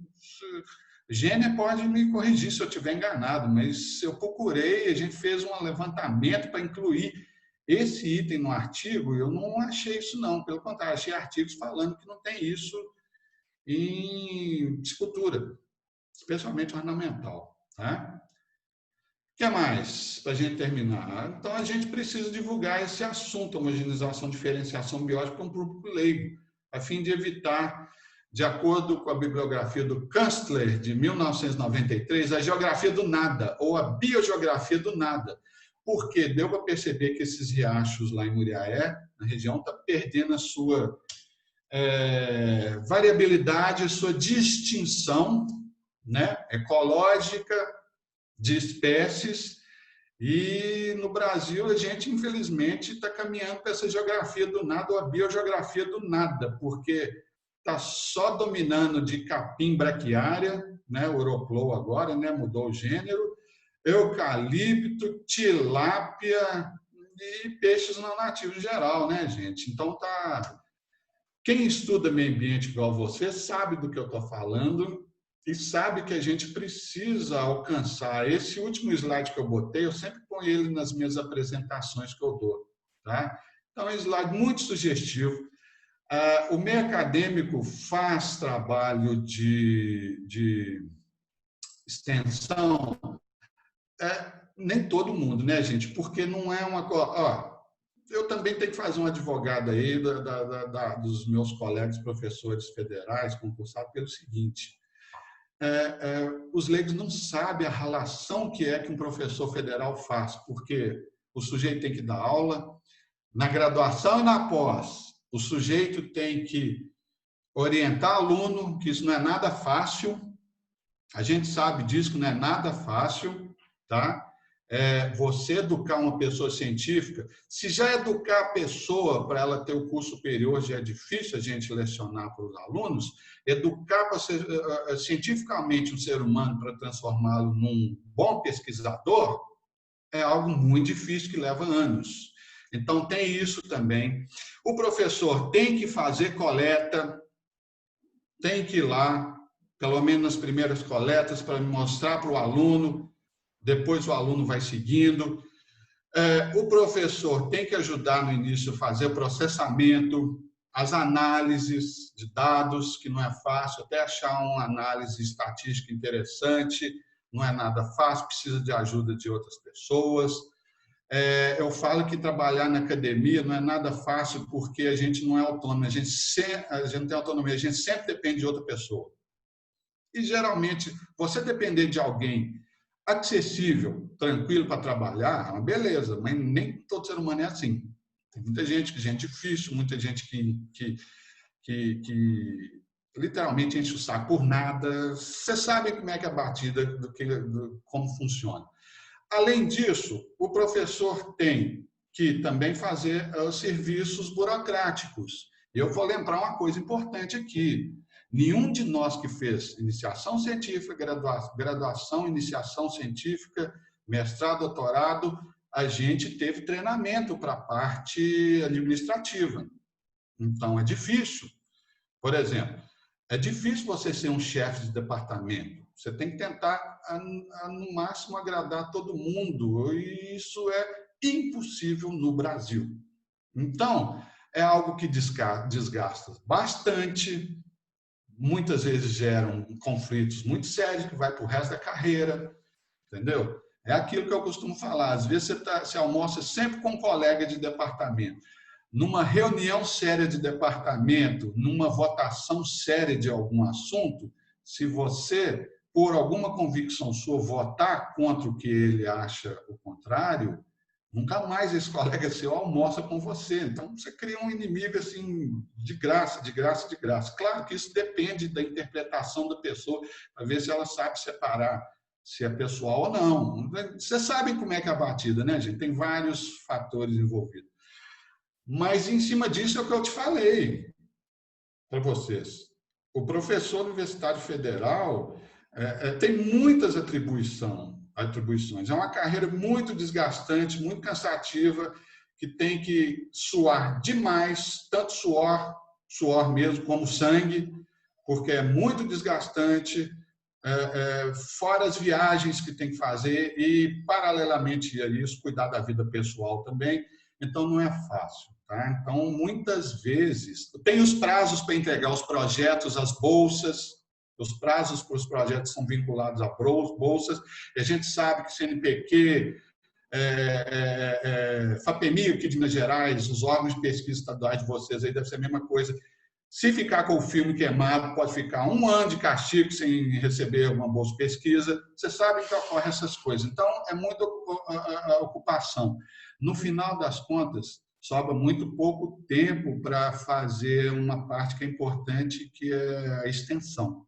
[SPEAKER 2] Gênia pode me corrigir se eu estiver enganado, mas eu procurei, a gente fez um levantamento para incluir esse item no artigo, eu não achei isso não, pelo contrário, achei artigos falando que não tem isso em piscicultura, especialmente ornamental. Tá? O que mais, para a gente terminar? Então, a gente precisa divulgar esse assunto, homogeneização, diferenciação biológica, para um público leigo, a fim de evitar, de acordo com a bibliografia do Künstler, de 1993, a geografia do nada, ou a biogeografia do nada, porque deu para perceber que esses riachos lá em Muriaé, na região, estão perdendo a sua variabilidade, a sua distinção, né, ecológica de espécies, e no Brasil a gente, infelizmente, está caminhando para essa geografia do nada, ou a biogeografia do nada, porque está só dominando de capim braquiária, né, o Europlow agora, né, mudou o gênero, eucalipto, tilápia e peixes não nativos em geral, né, gente? Então, quem estuda meio ambiente igual você sabe do que eu estou falando e sabe que a gente precisa alcançar. Esse último slide que eu botei, eu sempre ponho ele nas minhas apresentações que eu dou, tá? Então, é um slide muito sugestivo. O meio acadêmico faz trabalho de extensão, nem todo mundo, né, gente? Porque não é uma coisa. eu também tenho que fazer um advogado aí dos meus colegas professores federais concursados pelo seguinte: os leigos não sabem a relação que é que um professor federal faz, porque o sujeito tem que dar aula na graduação e na pós. O sujeito tem que orientar aluno, que isso não é nada fácil. A gente sabe disso, que não é nada fácil, tá? Você educar uma pessoa científica, se já educar a pessoa para ela ter o curso superior já é difícil a gente lecionar para os alunos, educar cientificamente um ser humano para transformá-lo num bom pesquisador é algo muito difícil que leva anos. Então, tem isso também. O professor tem que fazer coleta, tem que ir lá, pelo menos nas primeiras coletas, para mostrar para o aluno, depois o aluno vai seguindo. O professor tem que ajudar no início a fazer o processamento, as análises de dados, que não é fácil, até achar uma análise estatística interessante, não é nada fácil, precisa de ajuda de outras pessoas. Eu falo que trabalhar na academia não é nada fácil porque a gente não é autônomo, a gente não tem autonomia, a gente sempre depende de outra pessoa. E, geralmente, você depender de alguém acessível, tranquilo para trabalhar, é uma beleza, mas nem todo ser humano é assim. Tem muita gente difícil, muita gente que literalmente enche o saco por nada. Você sabe como é que é a batida, como funciona. Além disso, o professor tem que também fazer os serviços burocráticos. E eu vou lembrar uma coisa importante aqui. Nenhum de nós que fez iniciação científica, graduação, iniciação científica, mestrado, doutorado, a gente teve treinamento para a parte administrativa. Então, é difícil. Por exemplo, é difícil você ser um chefe de departamento. Você tem que tentar, no máximo, agradar todo mundo. E isso é impossível no Brasil. Então, é algo que desgasta bastante. Muitas vezes geram conflitos muito sérios que vai para o resto da carreira, entendeu? É aquilo que eu costumo falar. Às vezes você almoça sempre com um colega de departamento. Numa reunião séria de departamento, numa votação séria de algum assunto, se você, por alguma convicção sua, votar contra o que ele acha o contrário, nunca mais esse colega seu almoça com você. Então, você cria um inimigo assim, de graça, de graça, de graça. Claro que isso depende da interpretação da pessoa, para ver se ela sabe separar se é pessoal ou não. Vocês sabem como é que é a batida, né, gente? Tem vários fatores envolvidos. Mas, em cima disso, é o que eu te falei para vocês. O professor universitário federal tem muitas atribuições. É uma carreira muito desgastante, muito cansativa, que tem que suar demais, tanto suor mesmo, como sangue, porque é muito desgastante, fora as viagens que tem que fazer e, paralelamente a isso, cuidar da vida pessoal também. Então, não é fácil. Tá? Então, muitas vezes, tem os prazos para entregar os projetos, as bolsas. Os prazos para os projetos são vinculados a bolsas. E a gente sabe que CNPq, FAPEMI, aqui de Minas Gerais, os órgãos de pesquisa estaduais de vocês aí deve ser a mesma coisa. Se ficar com o filme queimado, pode ficar 1 ano de castigo sem receber uma bolsa de pesquisa. Você sabe que ocorrem essas coisas. Então, é muita ocupação. No final das contas, sobra muito pouco tempo para fazer uma parte que é importante, que é a extensão.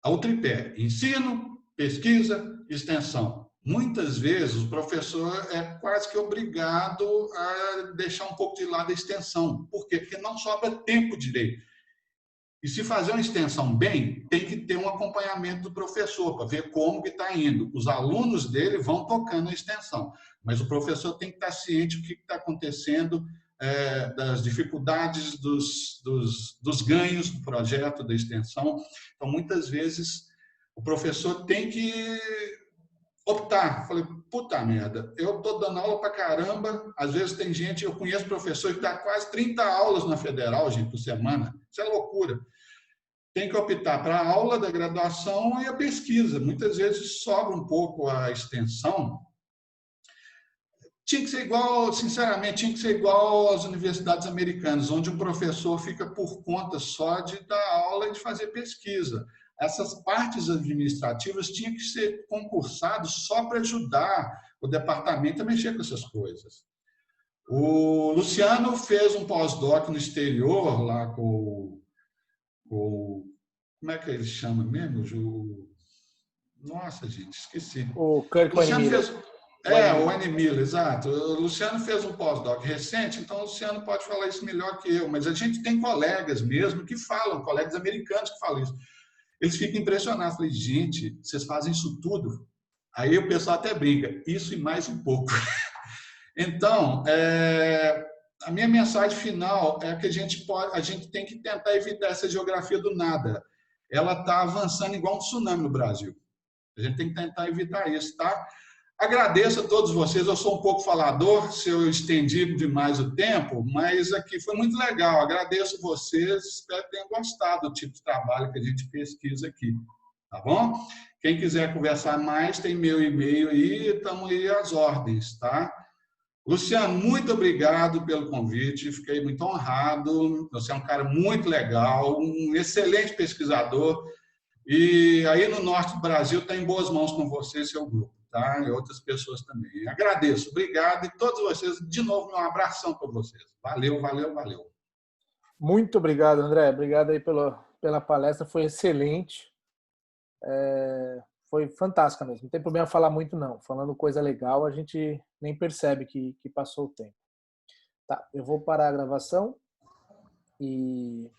[SPEAKER 2] O tripé, ensino, pesquisa, extensão. Muitas vezes o professor é quase que obrigado a deixar um pouco de lado a extensão. Por quê? Porque não sobra tempo direito. E se fazer uma extensão bem, tem que ter um acompanhamento do professor para ver como que está indo. Os alunos dele vão tocando a extensão, mas o professor tem que estar ciente do que está acontecendo, das dificuldades, dos ganhos do projeto, da extensão. Então, muitas vezes, o professor tem que optar. Falei, puta merda, eu estou dando aula para caramba, às vezes tem gente, eu conheço professor que dá quase 30 aulas na Federal, gente, por semana. Isso é loucura. Tem que optar para a aula da graduação e a pesquisa. Muitas vezes sobra um pouco a extensão. Tinha que ser igual, sinceramente, tinha que ser igual às universidades americanas, onde o professor fica por conta só de dar aula e de fazer pesquisa. Essas partes administrativas tinham que ser concursadas só para ajudar o departamento a mexer com essas coisas. O Luciano fez um pós-doc no exterior, lá com como é que ele chama mesmo? Nossa, gente, esqueci.
[SPEAKER 1] O Kirk
[SPEAKER 2] Luciano
[SPEAKER 1] Miller.
[SPEAKER 2] fez, o Annie Miller, exato. O Luciano fez um pós-doc recente, então o Luciano pode falar isso melhor que eu, mas a gente tem colegas mesmo que falam, colegas americanos que falam isso. Eles ficam impressionados. Falei, gente, vocês fazem isso tudo? Aí o pessoal até brinca, isso e mais um pouco. Então, a minha mensagem final é que a gente tem que tentar evitar essa geografia do nada. Ela está avançando igual um tsunami no Brasil. A gente tem que tentar evitar isso, tá? Agradeço a todos vocês. Eu sou um pouco falador, se eu estendi demais o tempo, mas aqui foi muito legal. Agradeço vocês, espero que tenham gostado do tipo de trabalho que a gente pesquisa aqui. Tá bom? Quem quiser conversar mais, tem meu e-mail aí, estamos aí às ordens, tá? Luciano, muito obrigado pelo convite, fiquei muito honrado. Você é um cara muito legal, um excelente pesquisador. E aí no norte do Brasil está em boas mãos com você e seu grupo, tá? E outras pessoas também. Agradeço, obrigado. E todos vocês, de novo, um abração para vocês. Valeu, valeu, valeu.
[SPEAKER 1] Muito obrigado, André. Obrigado aí pela palestra, foi excelente. Foi fantástica mesmo. Não tem problema falar muito, não. Falando coisa legal, a gente nem percebe que passou o tempo. Tá, eu vou parar a gravação e